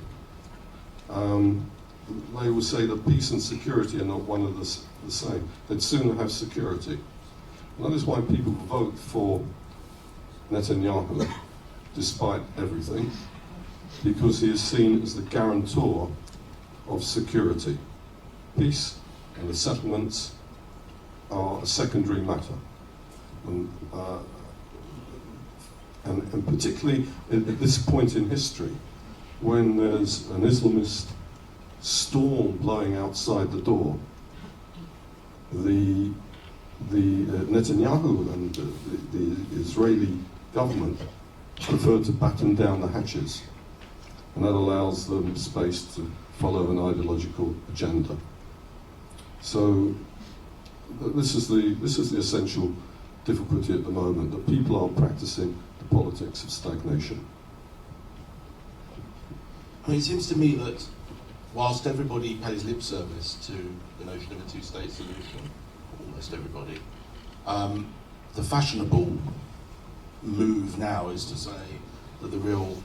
they will say that peace and security are not one of the same. They'd sooner have security. And that is why people vote for Netanyahu, despite everything, because he is seen as the guarantor of security. Peace and the settlements are a secondary matter. And particularly at this point in history, when there's an Islamist storm blowing outside the door, the Netanyahu and the Israeli government prefer to batten down the hatches, and that allows them space to follow an ideological agenda. So this is the essential difficulty at the moment, that people are practicing the politics of stagnation. I mean, it seems to me that whilst everybody pays lip service to the notion of a two-state solution, almost everybody, the fashionable move now is to say that the real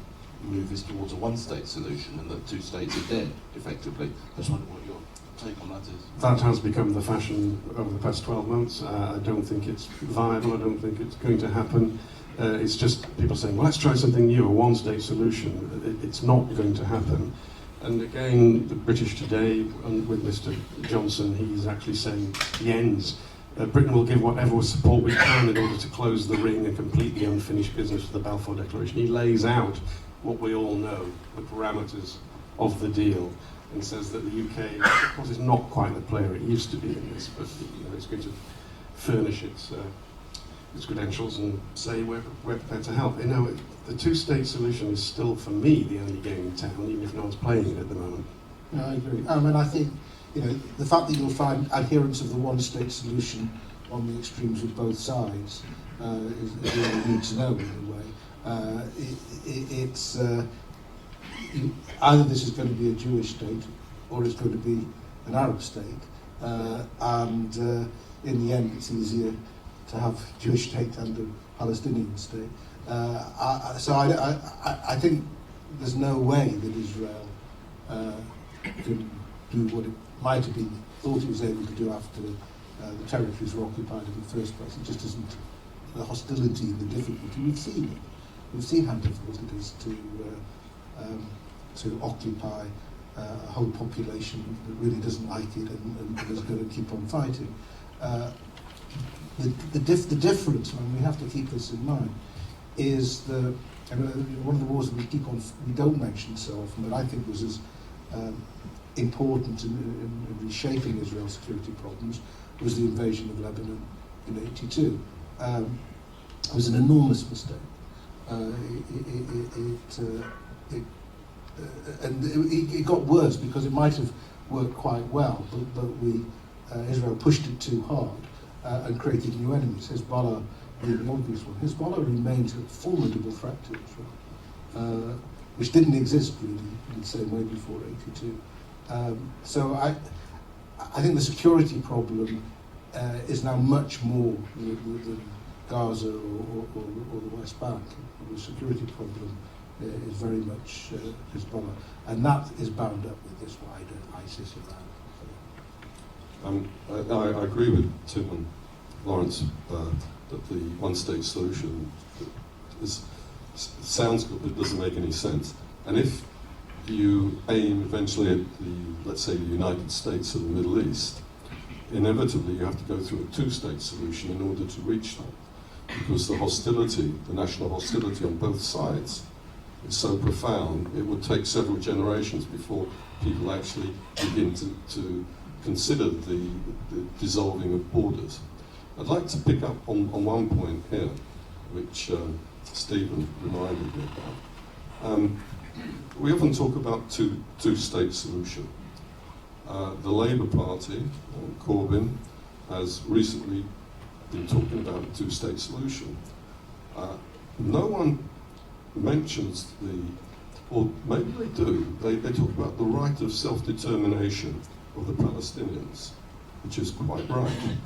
move is towards a one-state solution and that two states are dead, effectively. I just wonder what your take on that is. That has become the fashion over the past 12 months. I don't think it's viable. I don't think it's going to happen. It's just people saying, well, let's try something new, a one-state solution. It's not going to happen. And again, the British today, with Mr. Johnson, he's actually saying the ends. Britain will give whatever support we can in order to close the ring and complete the unfinished business of the Balfour Declaration. He lays out what we all know, the parameters of the deal, and says that the UK, of course, is not quite the player it used to be in this, but it's going to furnish its credentials and say we're prepared to help. The two-state solution is still, for me, the only game in town, even if no one's playing it at the moment. No, I agree. I mean, I think, the fact that you'll find adherents of the one-state solution on the extremes of both sides is all you need to know, in a way. It's either this is going to be a Jewish state or it's going to be an Arab state, and in the end, it's easier to have a Jewish state and a Palestinian state. So I think there's no way that Israel can do what it might have been thought it was able to do after the territories were occupied in the first place. It just isn't the hostility and the difficulty. We've seen it. We've seen how difficult it is to occupy a whole population that really doesn't like it and is going to keep on fighting. The difference, and we have to keep this in mind, is one of the wars that we don't mention so often, but I think was as important in reshaping Israel's security problems, was the invasion of Lebanon in '82. It was an enormous mistake. It got worse because it might have worked quite well, but Israel pushed it too hard and created new enemies. Hezbollah being the obvious one. Hezbollah remains a formidable threat to Israel, which didn't exist really in the same way before '82. So I think the security problem is now much more than Gaza or the West Bank. The security problem is very much Hezbollah, and that is bound up with this wider ISIS Iran. I agree with Tim and Lawrence that the one-state solution sounds good, but it doesn't make any sense. And if you aim eventually at the let's say, the United States or the Middle East, inevitably you have to go through a two-state solution in order to reach that, because the hostility, the national hostility on both sides is so profound, it would take several generations before people actually begin to consider the dissolving of borders. I'd like to pick up on one point here, which Stephen reminded me about. We often talk about two-state solution. The Labour Party, Corbyn, has recently been talking about a two-state solution. No one mentions or maybe they do, they talk about the right of self-determination of the Palestinians, which is quite right.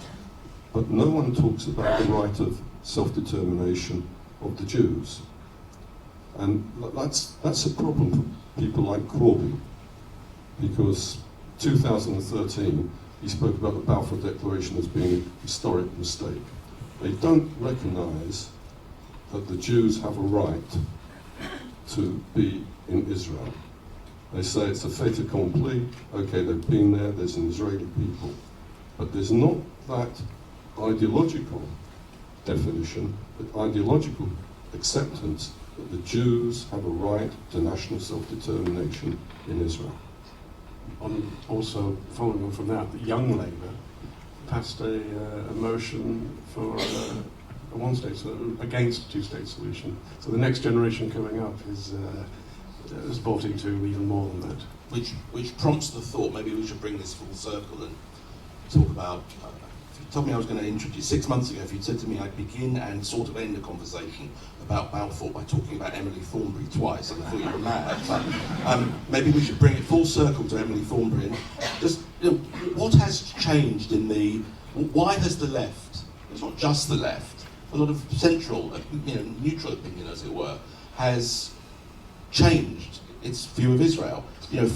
But no one talks about the right of self-determination of the Jews. And that's a problem for people like Corbyn, because 2013, he spoke about the Balfour Declaration as being a historic mistake. They don't recognise that the Jews have a right to be in Israel. They say it's a fait accompli, okay, they've been there, there's an Israeli people. But there's not that ideological definition, the ideological acceptance that the Jews have a right to national self-determination in Israel. Also, following on from that, the Young Labour passed a motion for a one-state, against a two-state solution. So the next generation coming up is bought into even more than that. Which prompts the thought, maybe we should bring this full circle and talk about, if you told me I was going to introduce, 6 months ago, if you'd said to me I'd begin and sort of end a conversation about Balfour by talking about Emily Thornberry twice, and I thought you were mad. But maybe we should bring it full circle to Emily Thornberry. And just, what has changed why has the left, it's not just the left, a lot of central, neutral opinion, as it were, has changed its view of Israel?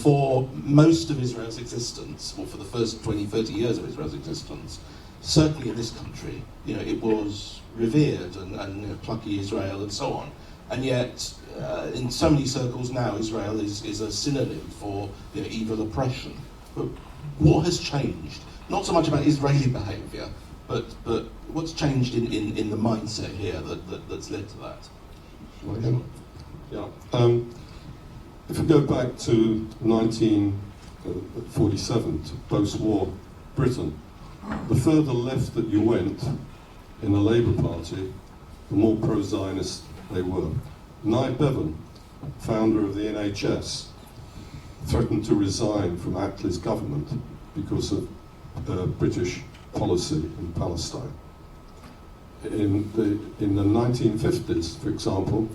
For most of Israel's existence, or for the first 20, 30 years of Israel's existence, certainly in this country, it was revered and plucky Israel and so on. And yet, in so many circles now, Israel is a synonym for evil oppression. But what has changed? Not so much about Israeli behaviour, but what's changed in the mindset here that's led to that? Yeah. If we go back to 1947, to post-war Britain, the further left that you went in the Labour Party, the more pro-Zionist they were. Nye Bevan, founder of the NHS, threatened to resign from Attlee's government because of British policy in Palestine. In the 1950s, for example,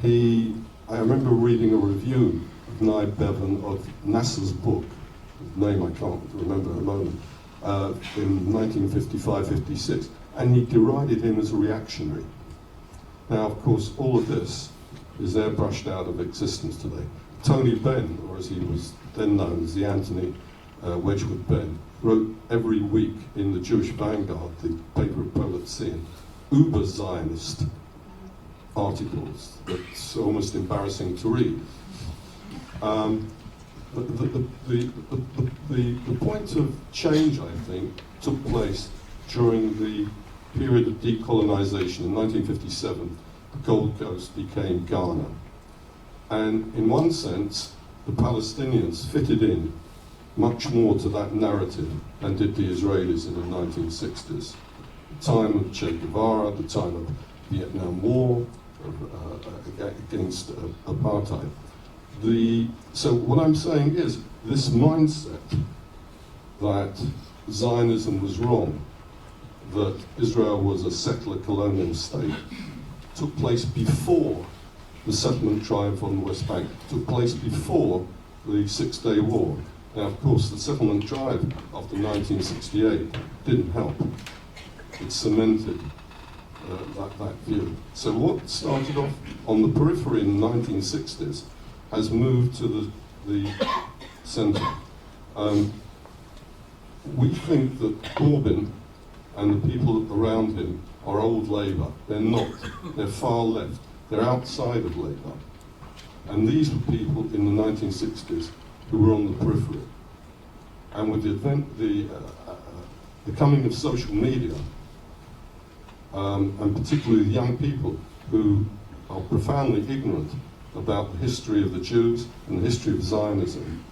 I remember reading a review of Nye Bevan of Nasser's book, name I can't remember at the moment, in 1955-56, and he derided him as a reactionary. Now, of course, all of this is airbrushed out of existence today. Tony Benn, or as he was then known as the Anthony Wedgwood Benn, wrote every week in the Jewish Vanguard, the paper of Politzian, uber-Zionist articles that's almost embarrassing to read. The point of change, I think, took place during the period of decolonisation. In 1957, the Gold Coast became Ghana. And in one sense, the Palestinians fitted in much more to that narrative than did the Israelis in the 1960s. The time of Che Guevara, the time of Vietnam War, against apartheid. So what I'm saying is, this mindset that Zionism was wrong, that Israel was a settler colonial state, took place before the settlement triumph on the West Bank, took place before the Six-Day War. Now, of course, the settlement drive after 1968 didn't help. It cemented that view. So what started off on the periphery in the 1960s has moved to the centre. We think that Corbyn and the people around him are old Labour. They're not. They're far left. They're outside of Labour. And these were people in the 1960s who were on the periphery. and with the coming of social media, and particularly young people who are profoundly ignorant about the history of the Jews and the history of Zionism,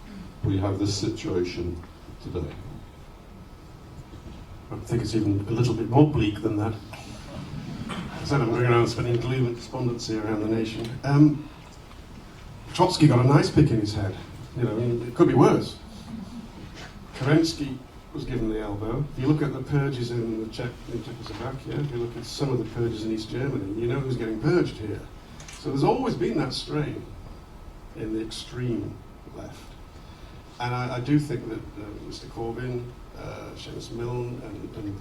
we have this situation today. I think it's even a little bit more bleak than that. I said I'm going around spreading gloom and despondency around the nation. Trotsky got a nice pick in his head. You know, it could be worse. Kerensky was given the elbow. If you look at the purges in Czechoslovakia, if you look at some of the purges in East Germany, you know who's getting purged here. So there's always been that strain in the extreme left. And I do think that Mr. Corbyn, Seamus Milne, and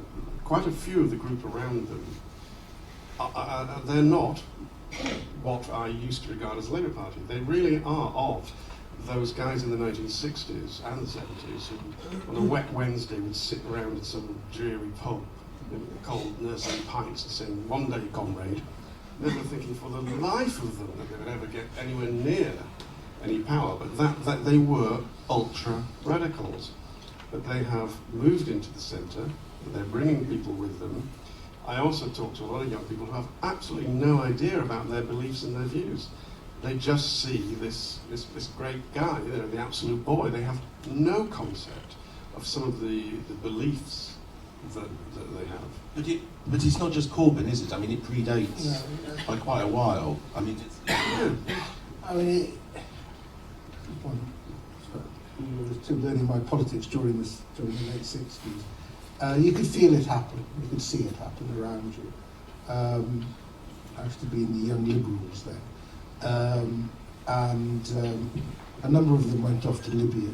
quite a few of the group around them, they're not what I used to regard as the Labour Party. They really are of those guys in the 1960s and the 70s who, on a wet Wednesday, would sit around at some dreary pub in the cold, nursing pints and saying, "One day, comrade," never thinking for the life of them that they would ever get anywhere near any power. But that they were ultra radicals. But they have moved into the centre, but they're bringing people with them. I also talk to a lot of young people who have absolutely no idea about their beliefs and their views. They just see this great guy, you know, the absolute boy. They have no concept of some of the beliefs that they have. But it's not just Corbyn, is it? I mean, it predates by quite a while. I mean, I mean, I was still learning my politics during the late 60s. You could feel it happen. You could see it happen around you. I used to be in the Young Liberals then. A number of them went off to Libya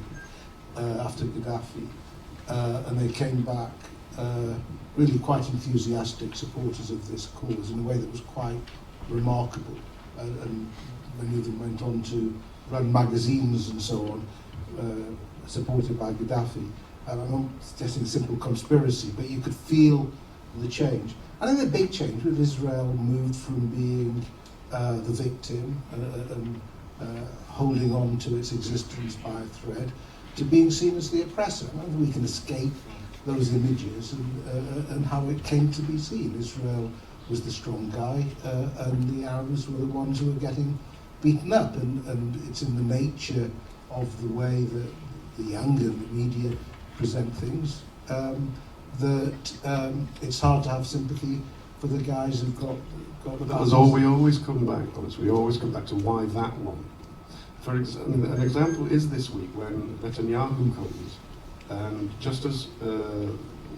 after Gaddafi, and they came back really quite enthusiastic supporters of this cause in a way that was quite remarkable. And many of them went on to run magazines and so on, supported by Gaddafi. I'm not suggesting simple conspiracy, but you could feel the change. I think the big change with Israel moved from being the victim and holding on to its existence by a thread to being seen as the oppressor. I don't think we can escape those images and how it came to be seen. Israel was the strong guy, and the Arabs were the ones who were getting beaten up. And it's in the nature of the way that the young and the media present things that it's hard to have sympathy for the guys who've got That was all we always come back on. We always come back to why that one. An example is this week when Netanyahu comes, and just as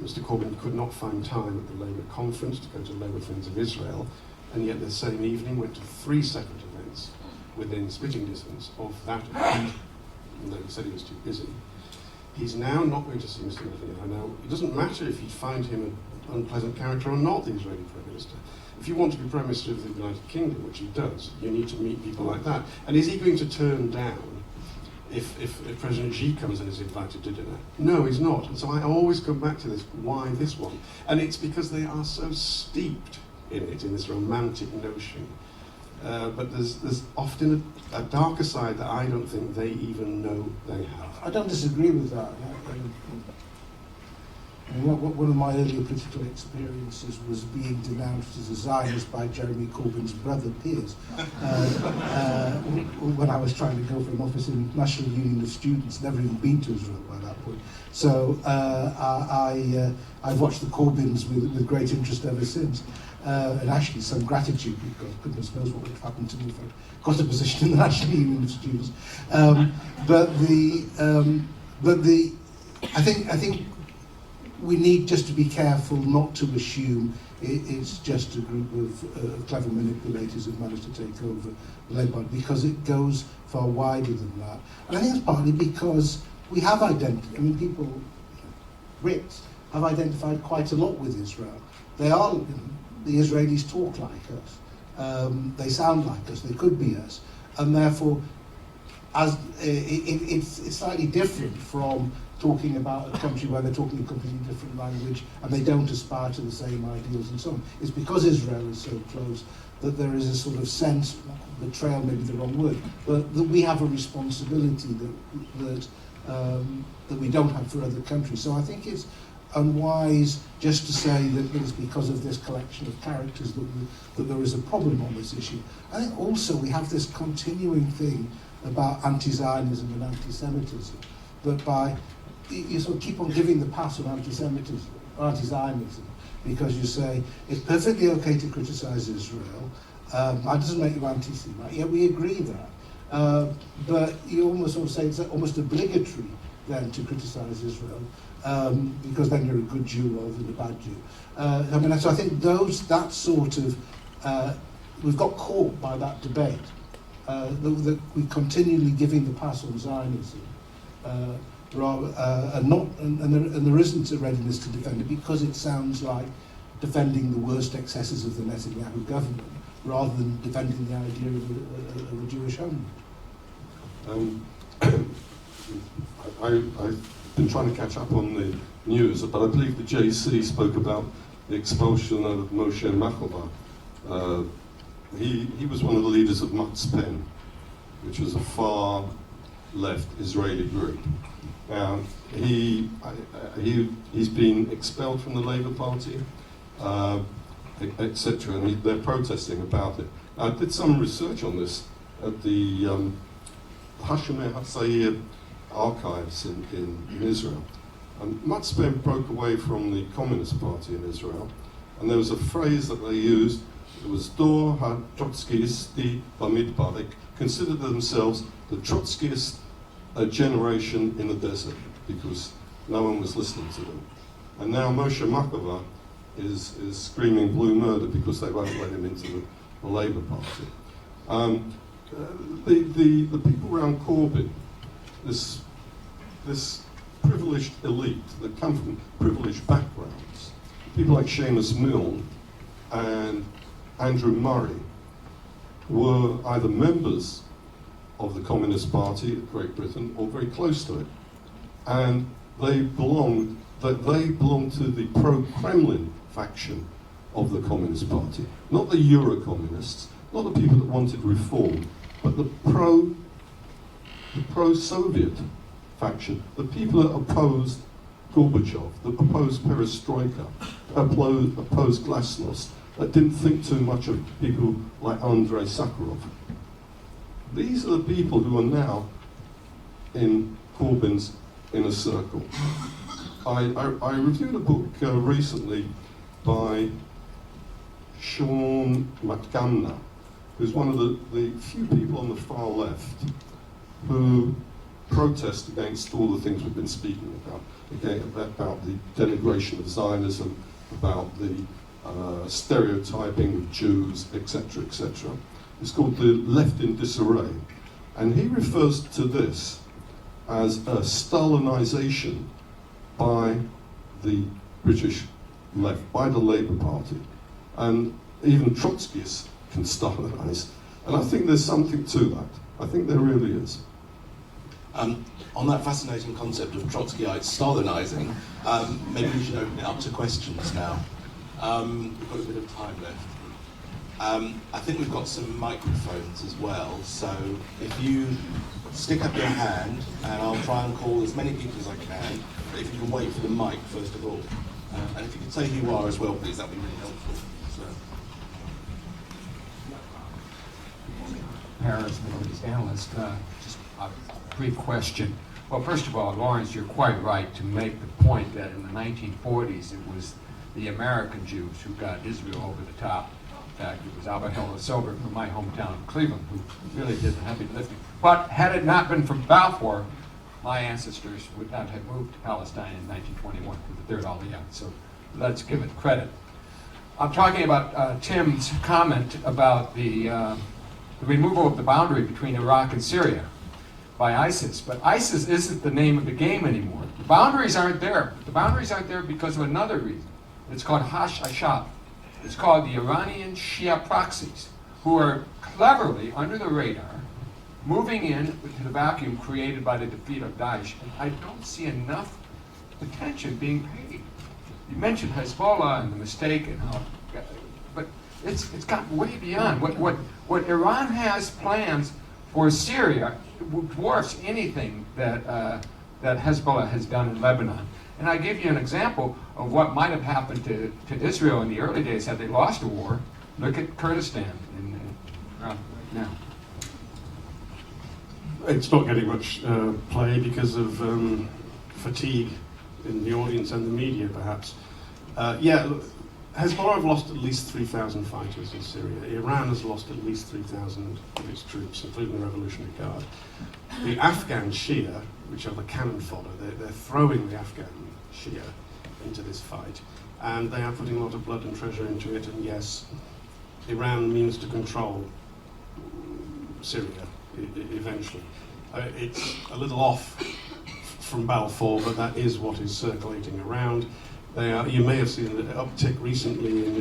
Mr. Corbyn could not find time at the Labour conference to go to Labour Friends of Israel, and yet the same evening went to 3 separate events within spitting distance of that event, and he said he was too busy. He's now not going to see Mr. Netanyahu. Now, it doesn't matter if you find him an unpleasant character or not, the Israeli Prime Minister. If you want to be Prime Minister of the United Kingdom, which he does, you need to meet people like that. And is he going to turn down if President Xi comes and is invited to dinner? No, he's not. And so I always come back to this, why this one? And it's because they are so steeped in it, in this romantic notion. But there's often a darker side that I don't think they even know they have. I don't disagree with that. One of my earlier political experiences was being denounced as a Zionist by Jeremy Corbyn's brother, Piers, when I was trying to go for an office in National Union of Students, never even been to Israel by that point. So I've watched the Corbyns with great interest ever since. And actually some gratitude, because goodness knows what would have happened to me if I got a position in the National Union of Students. I think we need just to be careful not to assume it's just a group of clever manipulators who've managed to take over Labour, because it goes far wider than that. And I think it's partly because we have identified, I mean, people, Brits, have identified quite a lot with Israel. They are, the Israelis talk like us, they sound like us, they could be us, and therefore as it's slightly different from talking about a country where they're talking a completely different language and they don't aspire to the same ideals and so on. It's because Israel is so close that there is a sort of sense, betrayal may be the wrong word, but that we have a responsibility that that we don't have for other countries. So I think it's unwise just to say that it's because of this collection of characters that there is a problem on this issue. I think also we have this continuing thing about anti-Zionism and anti-Semitism, that by you sort of keep on giving the pass on anti-Semitism, anti-Zionism, because you say it's perfectly okay to criticise Israel. That doesn't make you anti-Semite. Yeah, we agree that, but you almost sort of say it's almost obligatory then to criticise Israel, because then you're a good Jew rather than a bad Jew. I mean, so I think that sort of we've got caught by that debate. That we continually giving the pass on Zionism, and there isn't a readiness to defend it because it sounds like defending the worst excesses of the Netanyahu government rather than defending the idea of a Jewish homeland. I've been trying to catch up on the news, but I believe the JC spoke about the expulsion of Moshe Machova. He was one of the leaders of Matzpen, which was a far left Israeli group. He's been expelled from the Labour Party, etc., and they're protesting about it. I did some research on this at the Hashemeh Hatzair archives in Israel. And Matzpen broke away from the Communist Party in Israel, and there was a phrase that they used. It was Dor ha-Trotskyisti Bamidbar. They considered themselves the Trotskyist generation in the desert because no one was listening to them. And now Moshe Machova is screaming blue murder because they won't let him into the Labour Party. The people around Corbyn, this privileged elite that come from privileged backgrounds, people like Seamus Milne and Andrew Murray, were either members of the Communist Party of Great Britain or very close to it, and they belonged to the pro-Kremlin faction of the Communist Party, not the Euro-communists, not the people that wanted reform, but the pro-Soviet faction, the people that opposed Gorbachev, that opposed Perestroika, opposed Glasnost, that didn't think too much of people like Andrei Sakharov. These are the people who are now in Corbyn's inner circle. I reviewed a book recently by Sean McGamna, who's one of the few people on the far left who protest against all the things we've been speaking about, about the denigration of Zionism, about the stereotyping of Jews, etc., etc. It's called The Left in Disarray. And he refers to this as a Stalinization by the British left, by the Labour Party. And even Trotskyists can Stalinize. And I think there's something to that. I think there really is. On that fascinating concept of Trotskyites Stalinizing, maybe we should open it up to questions now. We've got a bit of time left. I think we've got some microphones as well, so if you stick up your hand, and I'll try and call as many people as I can, but if you can wait for the mic first of all. And if you could say who you are as well, please, that'd be really helpful. So. Harris, Morgan's analyst. Just a brief question. Well, first of all, Lawrence, you're quite right to make the point that in the 1940s it was the American Jews who got Israel over the top. In fact, it was Albert Heller Silver from my hometown of Cleveland who really did the heavy lifting. But had it not been for Balfour, my ancestors would not have moved to Palestine in 1921 to the Third Aliyah. So let's give it credit. I'm talking about Tim's comment about the removal of the boundary between Iraq and Syria by ISIS. But ISIS isn't the name of the game anymore. The boundaries aren't there. The boundaries aren't there because of another reason. It's called Hash-Ashab. It's called the Iranian Shia proxies, who are cleverly, under the radar, moving in to the vacuum created by the defeat of Daesh. And I don't see enough attention being paid. You mentioned Hezbollah and the mistake and how, but it's gotten way beyond. What Iran has plans for Syria dwarfs anything that that Hezbollah has done in Lebanon. And I give you an example of what might have happened to Israel in the early days had they lost a war. Look at Kurdistan now. It's not getting much play because of fatigue in the audience and the media, perhaps. Look, Hezbollah have lost at least 3,000 fighters in Syria. Iran has lost at least 3,000 of its troops, including the Revolutionary Guard. The Afghan Shia, which are the cannon fodder, they're throwing the Afghan Shia into this fight, and they are putting a lot of blood and treasure into it, and yes, Iran means to control Syria eventually. It's a little off from Balfour, but that is what is circulating around. You may have seen an uptick recently in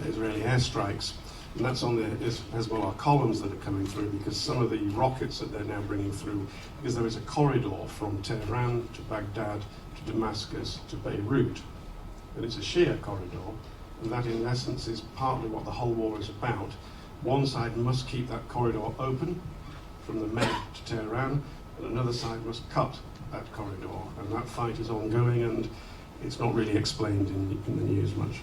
Israeli airstrikes, and that's on the Hezbollah columns that are coming through, because some of the rockets that they're now bringing through, because there is a corridor from Tehran to Baghdad to Damascus to Beirut, and it's a Shia corridor, and that in essence is partly what the whole war is about. One side must keep that corridor open from the Med to Tehran, and another side must cut that corridor, and that fight is ongoing, and it's not really explained in the news much.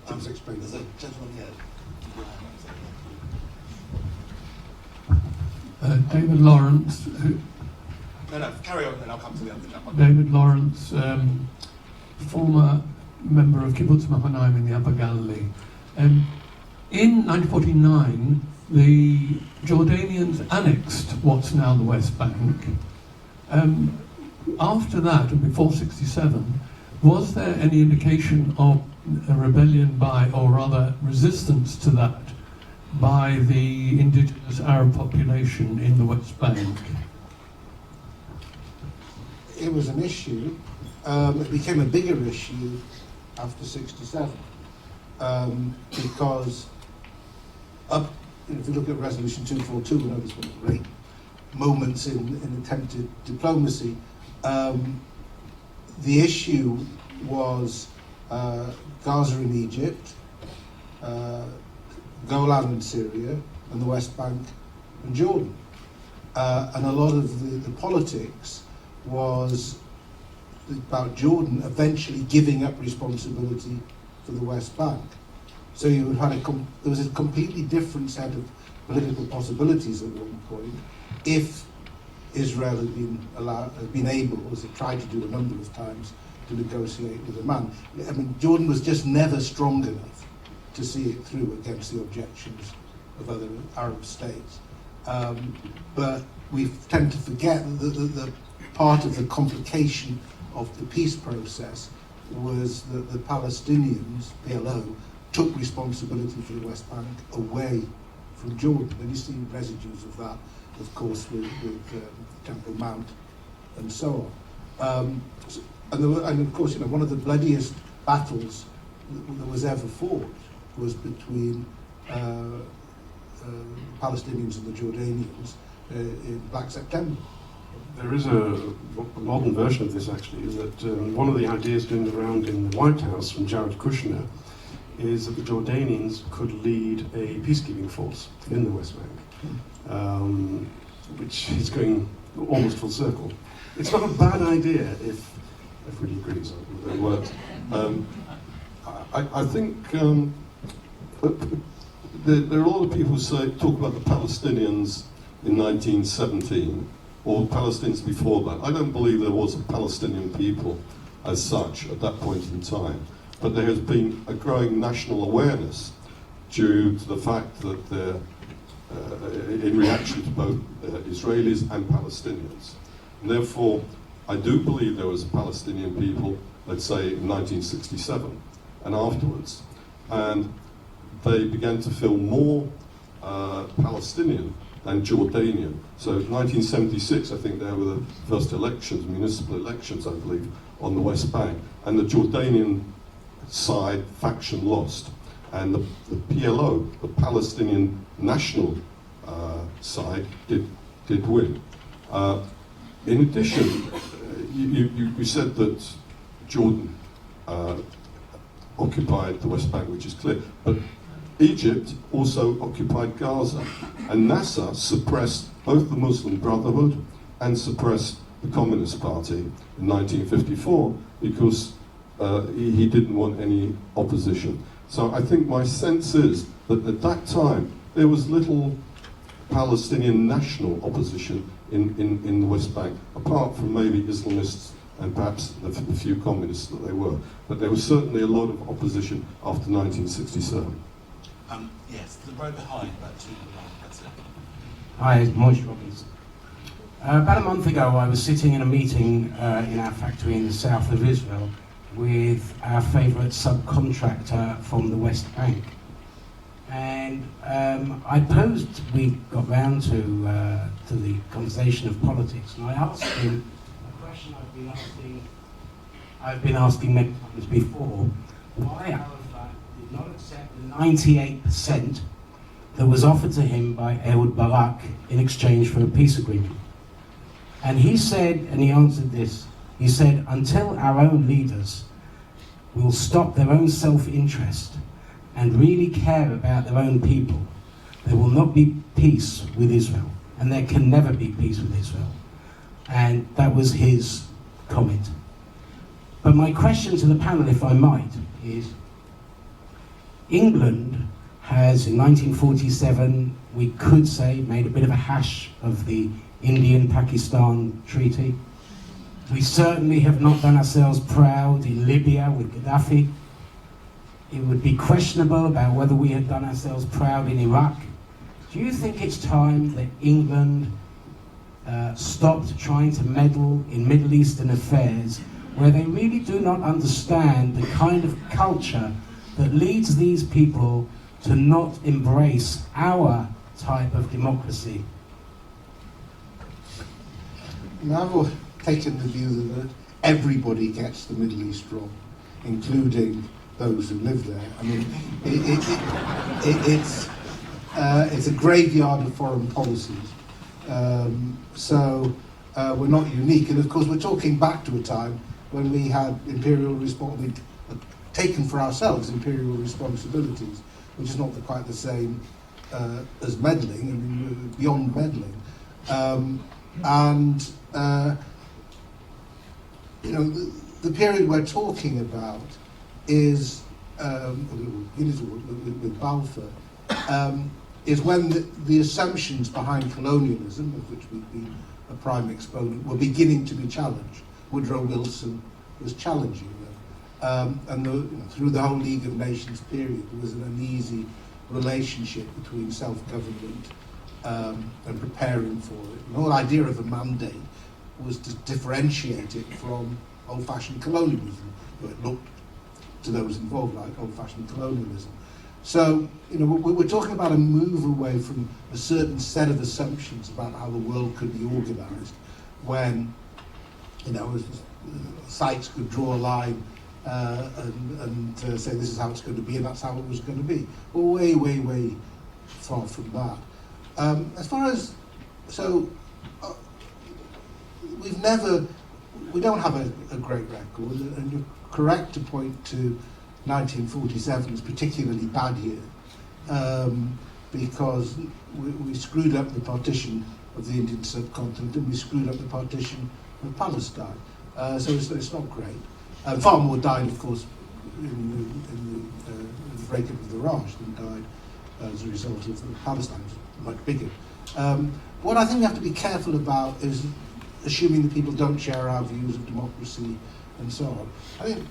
Just explain. There's a gentleman here. David Lawrence. No, carry on, and I'll come to the other gentleman. David Lawrence, former member of Kibbutz Mahanaim in the Upper Galilee. In 1949, the Jordanians annexed what's now the West Bank. After that, and before 67, was there any indication of a rebellion by, or rather resistance to that, by the indigenous Arab population in the West Bank? It was an issue. It became a bigger issue after 67, because if you look at Resolution 242, we know this one of the great moments in attempted diplomacy. The issue was Gaza in Egypt, Golan in Syria, and the West Bank and Jordan. And a lot of the politics was about Jordan eventually giving up responsibility for the West Bank. So you had there was a completely different set of political possibilities at one point if Israel had been able, as it tried to do a number of times, to negotiate with Amman. I mean, Jordan was just never strong enough to see it through against the objections of other Arab states. But we tend to forget that the part of the complication of the peace process was that the Palestinians, PLO, took responsibility for the West Bank away from Jordan. And you see residues of that, of course, with Temple Mount and so on. And of course, one of the bloodiest battles that was ever fought was between Palestinians and the Jordanians in Black September. There is a modern version of this, actually, is that one of the ideas doing the round in the White House from Jared Kushner is that the Jordanians could lead a peacekeeping force in the West Bank, which is going almost full circle. It's not a bad idea if everybody agrees on the word. I think there are a lot of people who talk about the Palestinians in 1917 or Palestinians before that. I don't believe there was a Palestinian people as such at that point in time, but there has been a growing national awareness due to the fact that they're in reaction to both Israelis and Palestinians. And therefore, I do believe there was a Palestinian people, let's say in 1967 and afterwards, and they began to feel more Palestinian than Jordanian. So 1976, I think there were the first elections, municipal elections, I believe, on the West Bank, and the Jordanian side faction lost, and the PLO, the Palestinian national side, did win. In addition, you said that Jordan occupied the West Bank, which is clear, but Egypt also occupied Gaza, and Nasser suppressed both the Muslim Brotherhood and suppressed the Communist Party in 1954 because he didn't want any opposition. So I think my sense is that at that time there was little Palestinian national opposition in the West Bank, apart from maybe Islamists and perhaps the few communists that they were. But there was certainly a lot of opposition after 1967. Yes, the row behind, about 2 that's it. Hi, it's Moish Robbins. About a month ago, I was sitting in a meeting in our factory in the south of Israel with our favourite subcontractor from the West Bank. And I posed, we got round to the conversation of politics, and I asked him a question I've been asking many times before: why Arafat did not accept the 98% that was offered to him by Ehud Barak in exchange for a peace agreement. And he said, and he answered this, he said, until our own leaders will stop their own self-interest and really care about their own people, there will not be peace with Israel, and there can never be peace with Israel. And that was his comment. But my question to the panel, if I might, is England has, in 1947, we could say, made a bit of a hash of the Indian-Pakistan treaty. We certainly have not done ourselves proud in Libya with Gaddafi. It would be questionable about whether we had done ourselves proud in Iraq. Do you think it's time that England stopped trying to meddle in Middle Eastern affairs where they really do not understand the kind of culture that leads these people to not embrace our type of democracy? Now I've taken the view that everybody gets the Middle East wrong, including those who live there. I mean, it's a graveyard of foreign policies. So we're not unique. And of course, we're talking back to a time when we had we'd taken for ourselves imperial responsibilities, which is not quite the same as meddling. I mean, we're beyond meddling. The period we're talking about is with Balfour, is when the assumptions behind colonialism, of which we've been a prime exponent, were beginning to be challenged. Woodrow Wilson was challenging them. Through the whole League of Nations period, there was an uneasy relationship between self-government and preparing for it. The whole idea of a mandate was to differentiate it from old-fashioned colonialism. It looked to those involved like old-fashioned colonialism. So, we're talking about a move away from a certain set of assumptions about how the world could be organised, when, Sykes could draw a line and say this is how it's going to be, and that's how it was going to be. We're way, way, way far from that. As far as, we don't have a great record, and you're correct to point to 1947 as a particularly bad year, because we screwed up the partition of the Indian subcontinent, and we screwed up the partition of Palestine. So it's not great. Far more died, of course, in the breakup of the Raj than died as a result of Palestine. It's much bigger. What I think we have to be careful about is assuming that people don't share our views of democracy and so on. I think,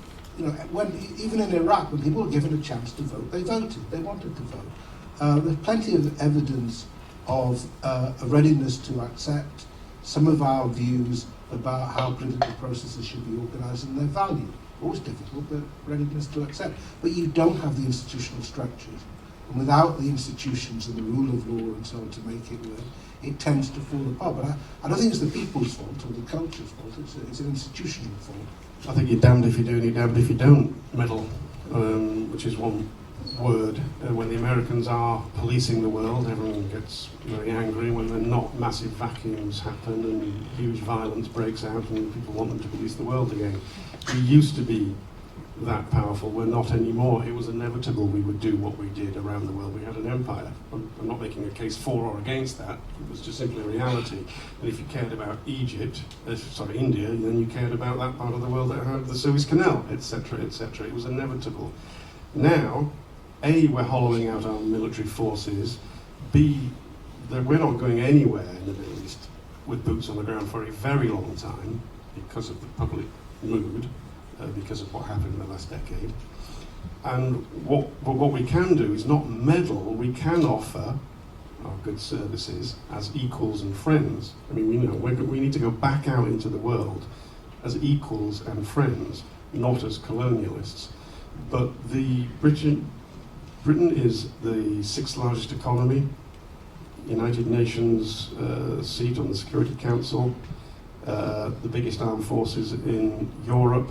even in Iraq, when people were given a chance to vote, they voted. They wanted to vote. There's plenty of evidence of a readiness to accept some of our views about how political processes should be organised and their value. Always difficult, but readiness to accept. But you don't have the institutional structures. And without the institutions and the rule of law and so on to make it work, it tends to fall apart. But I don't think it's the people's fault or the culture's fault. It's an institutional fault. I think you're damned if you do and you're damned if you don't meddle, which is one word. When the Americans are policing the world, everyone gets very angry. When they're not, massive vacuums happen and huge violence breaks out and people want them to police the world again. We used to be that powerful. We're not anymore. It was inevitable we would do what we did around the world. We had an empire. I'm not making a case for or against that. It was just simply a reality. And if you cared about India, then you cared about that part of the world that had the Suez Canal, etc., etc. It was inevitable. Now, A, we're hollowing out our military forces. B, that we're not going anywhere in the Middle East with boots on the ground for a very long time because of the public mood, because of what happened in the last decade. And what we can do is not meddle. We can offer our good services as equals and friends. I mean, we need to go back out into the world as equals and friends, not as colonialists. But Britain is the sixth largest economy, United Nations seat on the Security Council, the biggest armed forces in Europe.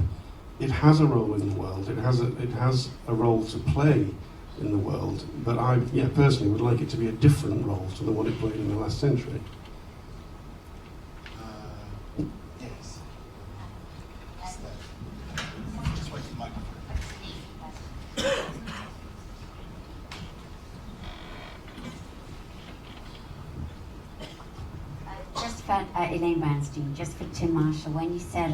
It has a role in the world. It has a role to play in the world. But I, personally would like it to be a different role to the one it played in the last century. Yes. Just wait for the microphone. Just for Elaine Bernstein, just for Tim Marshall, when you said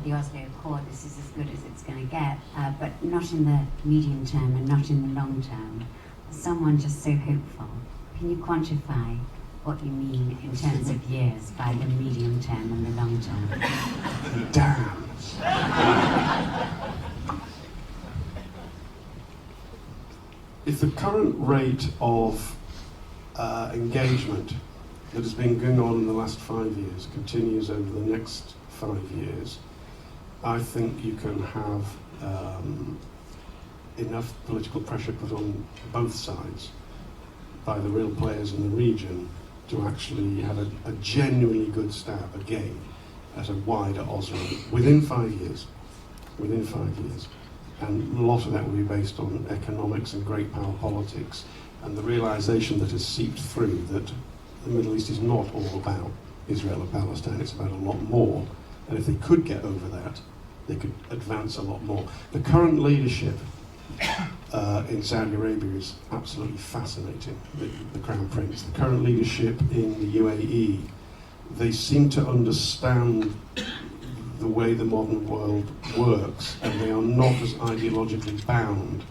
the Oslo Accord, this is as good as it's going to get, but not in the medium term and not in the long term. Someone just so hopeful, can you quantify what you mean in terms of years by the medium term and the long term? Damn. If the current rate of engagement that has been going on in the last 5 years continues over the next 5 years, I think you can have enough political pressure put on both sides by the real players in the region to actually have a genuinely good stab again at a wider Oslo within 5 years. Within 5 years. And a lot of that will be based on economics and great power politics and the realization that has seeped through that the Middle East is not all about Israel and Palestine, it's about a lot more. And if they could get over that, they could advance a lot more. The current leadership in Saudi Arabia is absolutely fascinating, the Crown Prince. The current leadership in the UAE, they seem to understand the way the modern world works, and they are not as ideologically bound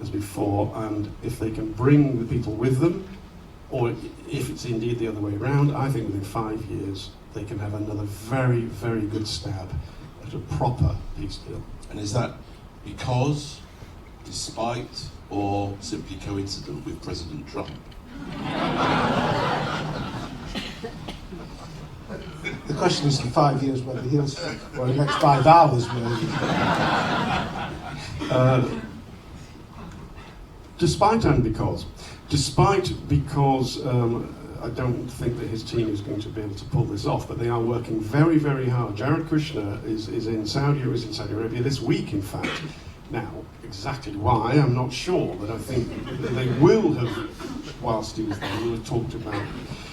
as before. And if they can bring the people with them, or if it's indeed the other way around, I think within 5 years they can have another very, very good stab at a proper peace deal. And is that because, despite, or simply coincident with President Trump? The question is in 5 years whether he'll, or the next 5 hours maybe. Despite and because. Despite because I don't think that his team is going to be able to pull this off, but they are working very, very hard. Jared Kushner is in Saudi Arabia this week, in fact. Now, exactly why, I'm not sure, but I think they will have, whilst he was there, will have talked about.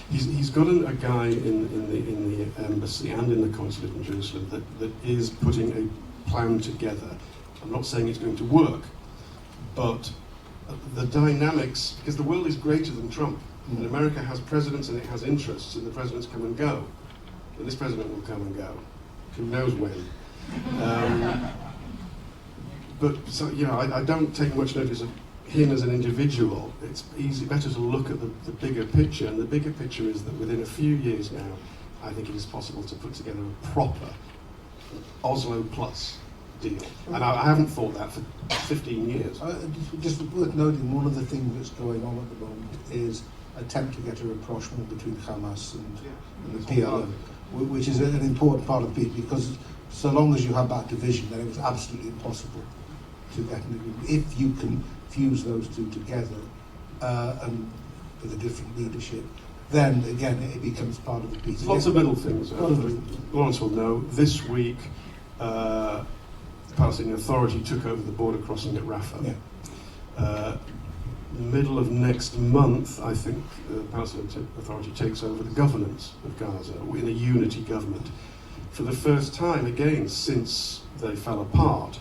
He's got a guy in the embassy and in the consulate in Jerusalem that is putting a plan together. I'm not saying it's going to work, but the dynamics, because the world is greater than Trump, and America has presidents and it has interests, and the presidents come and go. And this president will come and go. Who knows when? But so, I don't take much notice of him as an individual. It's better to look at the bigger picture, and the bigger picture is that within a few years now, I think it is possible to put together a proper Oslo Plus deal. And I haven't thought that for 15 years. Just worth noting, one of the things that's going on at the moment is attempt to get a rapprochement between Hamas and the PLO, which is an important part of peace, because so long as you have that division, then it was absolutely impossible to get an agreement. If you can fuse those two together and with a different leadership, then again it becomes part of the peace. Lots of little things. Lawrence will know. This week, the Palestinian Authority took over the border crossing at Rafah. Yeah. Middle of next month, I think the Palestinian Authority takes over the governance of Gaza in a unity government. for the first time again since they fell apart,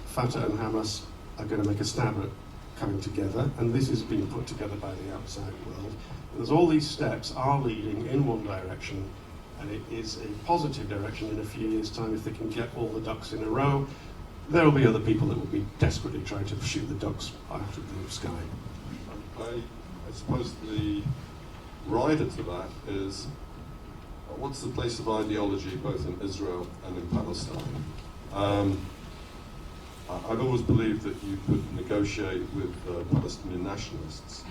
Fatah and Hamas are going to make a stab at coming together, and this is being put together by the outside world. There's all these steps are leading in one direction, and it is a positive direction. In a few years' time, if they can get all the ducks in a row, there will be other people that will be desperately trying to shoot the ducks out of the sky. I suppose the rider to that is, what's the place of ideology both in Israel and in Palestine? I've always believed that you could negotiate with Palestinian nationalists,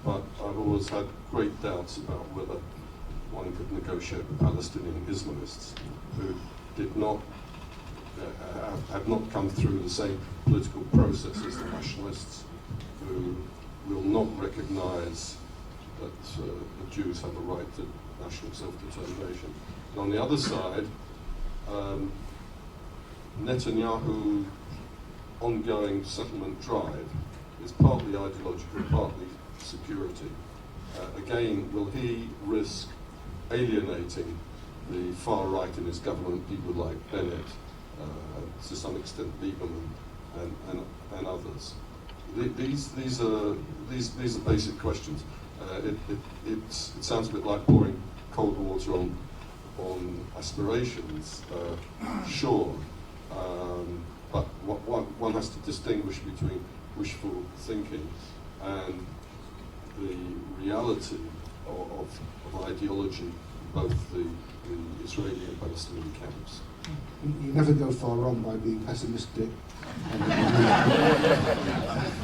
but I've always had great doubts about whether one could negotiate with Palestinian Islamists who did not have not come through the same political process as the nationalists, who will not recognise that the Jews have a right to national self-determination. And on the other side, Netanyahu's ongoing settlement drive is partly ideological, partly security. Again, will he risk alienating the far right in his government, people like Bennett, to some extent Lieberman, and others? These are basic questions. It sounds a bit like pouring cold water on aspirations, sure, but one has to distinguish between wishful thinking and the reality of ideology, both the Israeli and Palestinian camps. You never go far wrong by being pessimistic.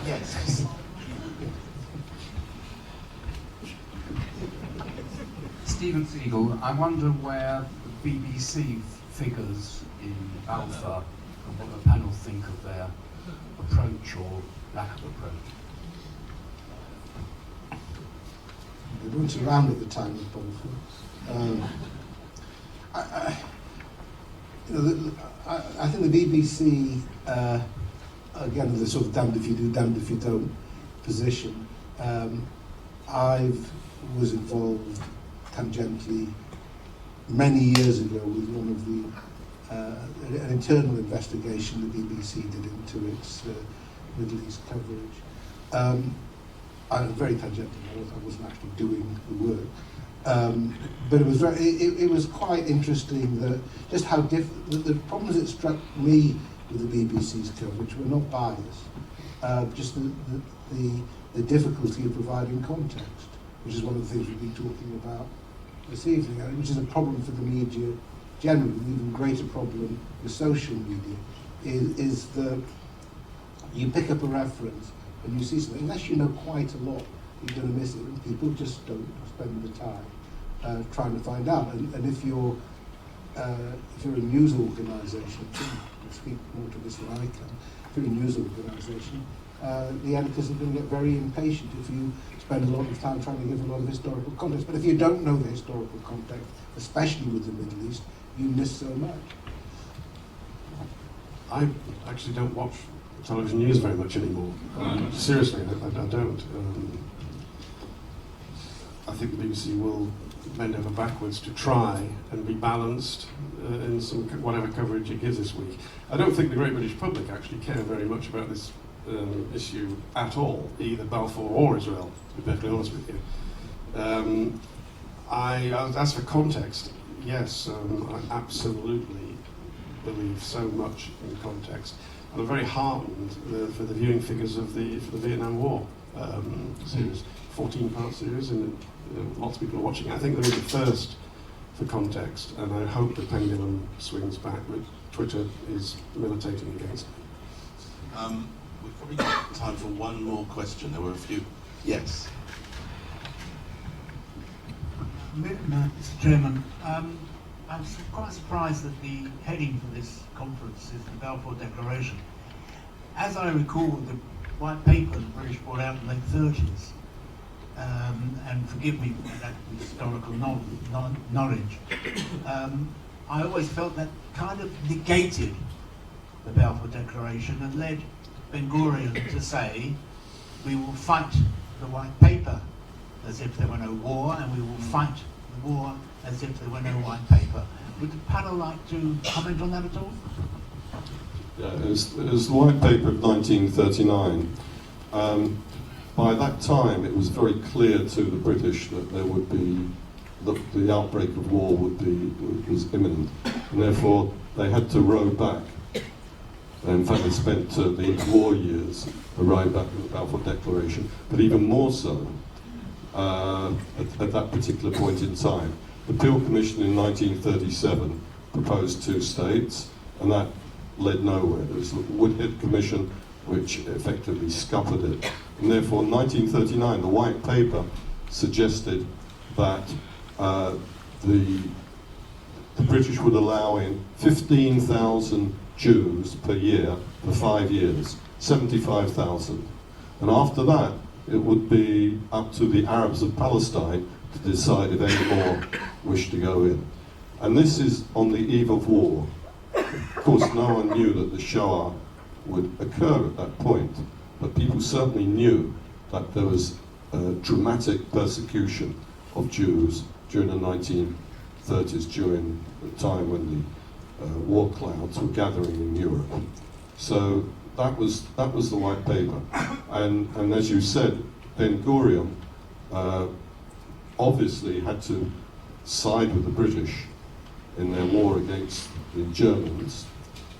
Yes. Stephen Siegel, I wonder where the BBC figures in Balfour and what the panel think of their approach or lack of approach. They weren't around at the time of Balfour. I think the BBC, again, the sort of damned if you do, damned if you don't position. I was involved tangentially many years ago with one of the an internal investigation the BBC did into its Middle East coverage. I was very tangential. I wasn't actually doing the work. But it was quite interesting that just how the problems that struck me with the BBC's coverage were not biased, just the difficulty of providing context, which is one of the things we've been talking about this evening, which is a problem for the media generally. An even greater problem with social media is that you pick up a reference and you see something, unless you know quite a lot, you're going to miss it, and people just don't spend the time trying to find out. And if you're a news organisation, I'll speak more to this than I can, if you're a news organisation, the editors are going to get very impatient if you spend a lot of time trying to give a lot of historical context. But if you don't know the historical context, especially with the Middle East, you miss so much. I actually don't watch television news very much anymore. Seriously, I don't. I think the BBC will bend over backwards to try and be balanced in some whatever coverage it gives this week. I don't think the great British public actually care very much about this issue at all, either Balfour or Israel, to be perfectly honest with you. As for context, yes, I absolutely believe so much in context. I'm very heartened for the viewing figures for the Vietnam War series, 14-part series, and lots of people are watching it. I think they're the first for context, and I hope the pendulum swings back, but Twitter is militating against it. We've probably got time for one more question. There were a few. Yes. Mr. Chairman, I'm quite surprised that the heading for this conference is the Balfour Declaration. As I recall, the white paper the British brought out in the late 30s, and forgive me for that historical knowledge, I always felt that kind of negated the Balfour Declaration and led Ben Gurion to say, we will fight the white paper as if there were no war, and we will fight the war as if there were no white paper. Would the panel like to comment on that at all? Yeah, it was the White Paper of 1939. By that time, it was very clear to the British that there would be the outbreak of war was imminent, and therefore they had to row back. In fact, they spent the interwar years rowing back with the Balfour Declaration, but even more so at that particular point in time. The Peel Commission in 1937 proposed 2 states, and that led nowhere. There was the Woodhead Commission, which effectively scuppered it. And therefore, in 1939, the White Paper suggested that the British would allow in 15,000 Jews per year for 5 years, 75,000. And after that, it would be up to the Arabs of Palestine to decide if any more wish to go in. And this is on the eve of war. Of course, no one knew that the Shoah would occur at that point, but people certainly knew that there was dramatic persecution of Jews during the 1930s, during the time when the war clouds were gathering in Europe. So that was the White Paper, and as you said, Ben-Gurion obviously had to side with the British in their war against the Germans.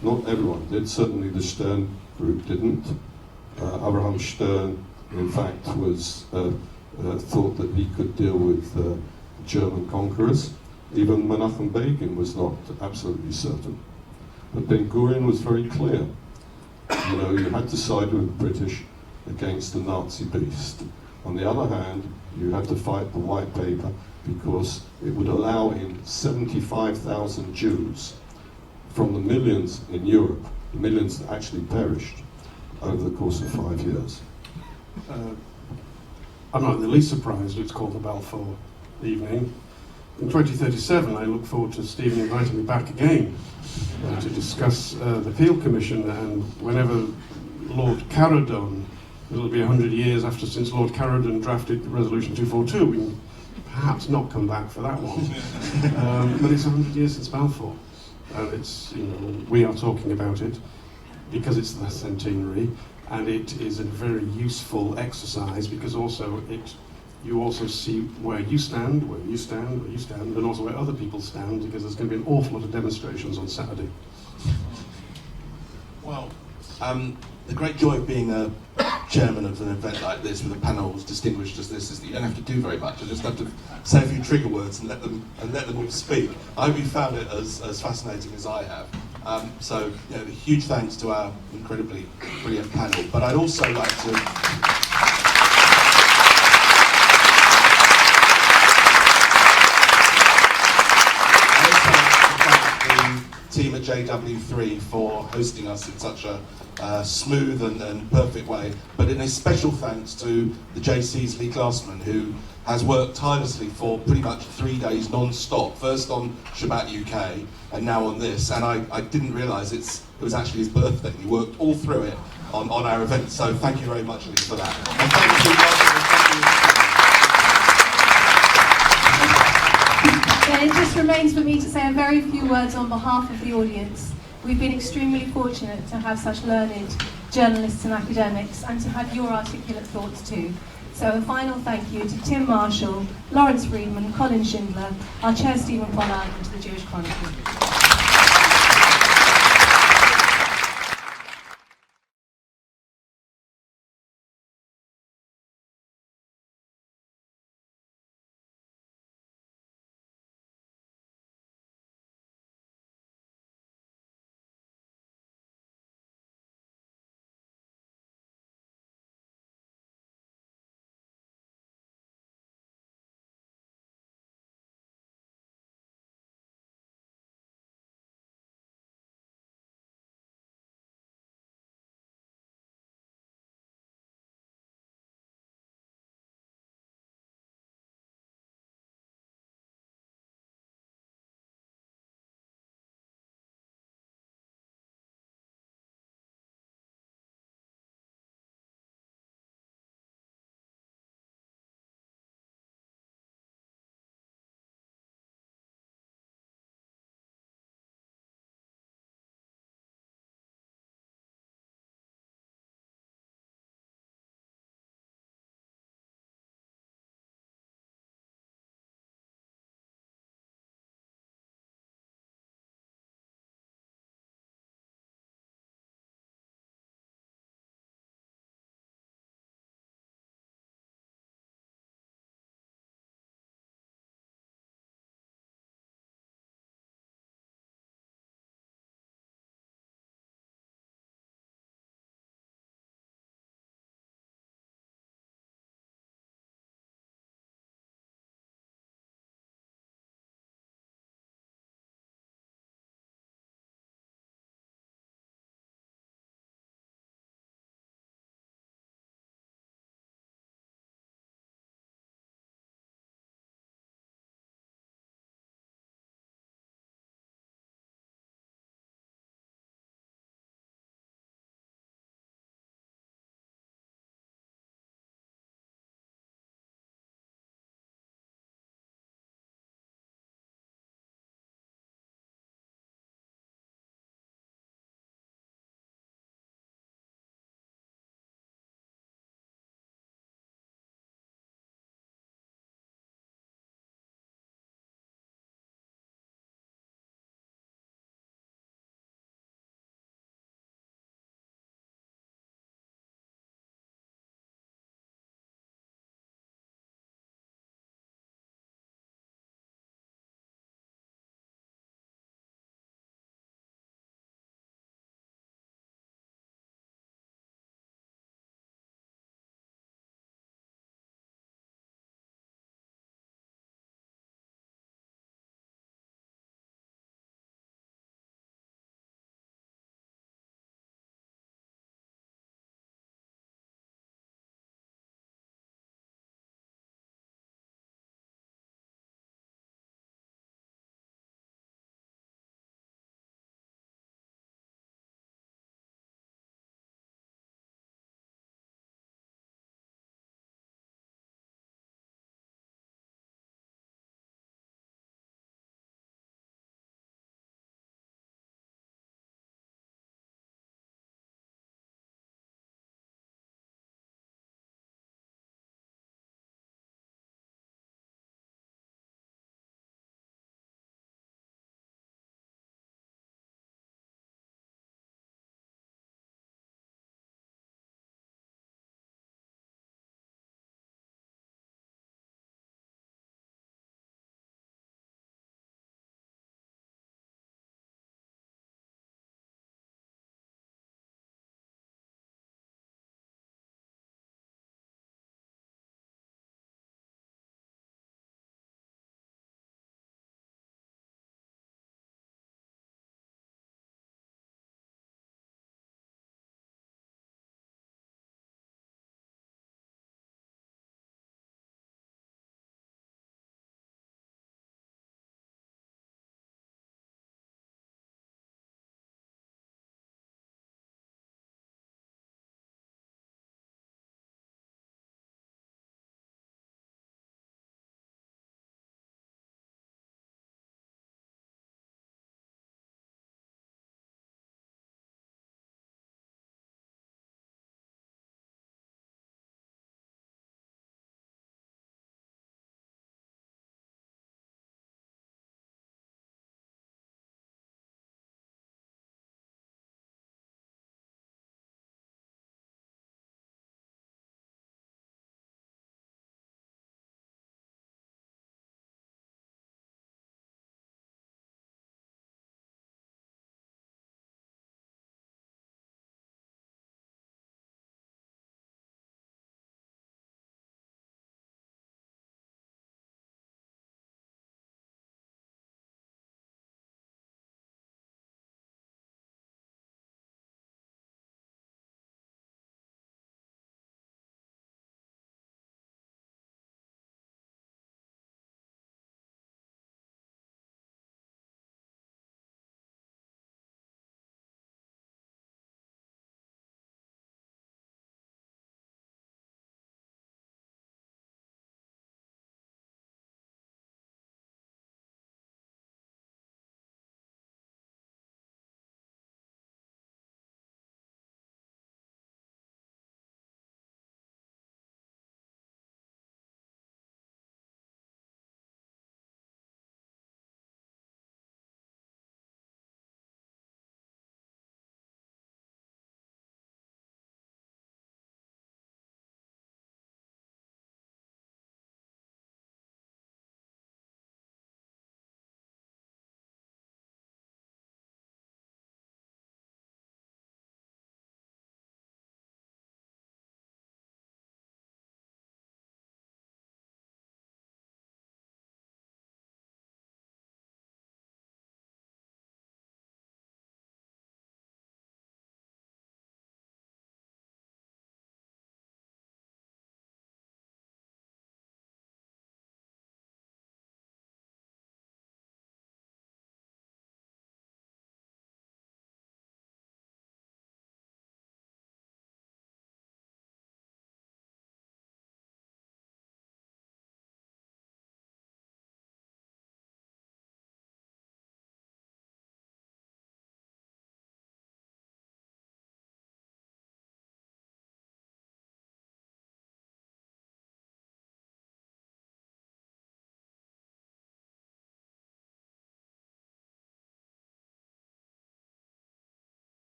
Not everyone did. Certainly the Stern group didn't. Abraham Stern, in fact, was thought that he could deal with German conquerors. Even Menachem Begin was not absolutely certain. But Ben-Gurion was very clear. You know, you had to side with the British against the Nazi beast. On the other hand, you had to fight the White Paper because it would allow in 75,000 Jews from the millions in Europe, the millions that actually perished over the course of 5 years. I'm not in the least surprised it's called the Balfour Evening. In 2037, I look forward to Stephen inviting me back again to discuss the Peel Commission, and whenever Lord Caradon, it'll be 100 years since Lord Caradon drafted Resolution 242, we can perhaps not come back for that one. But it's 100 years since Balfour. It's, you know, we are talking about it because it's the centenary, and it is a very useful exercise because also you also see where you stand, and also where other people stand, because there's going to be an awful lot of demonstrations on Saturday. Well, the great joy of being a chairman of an event like this with a panel as distinguished as this is that you don't have to do very much. You just have to say a few trigger words and let them all speak. I hope you found it as fascinating as I have. So, you know, huge thanks to our incredibly brilliant panel. But I'd also like to team at JW3 for hosting us in such a smooth and perfect way, but in a special thanks to the JC's Lee Glassman, who has worked tirelessly for pretty much 3 days non-stop, first on Shabbat UK and now on this, and I didn't realise it was actually his birthday. He worked all through it on our event, so thank you very much, Lee, for that. And thank you. It just remains for me to say a very few words on behalf of the audience. We've been extremely fortunate to have such learned journalists and academics, and to have your articulate thoughts too. So a final thank you to Tim Marshall, Lawrence Friedman, Colin Schindler, our chair Stephen Pollard, and to the Jewish Chronicle.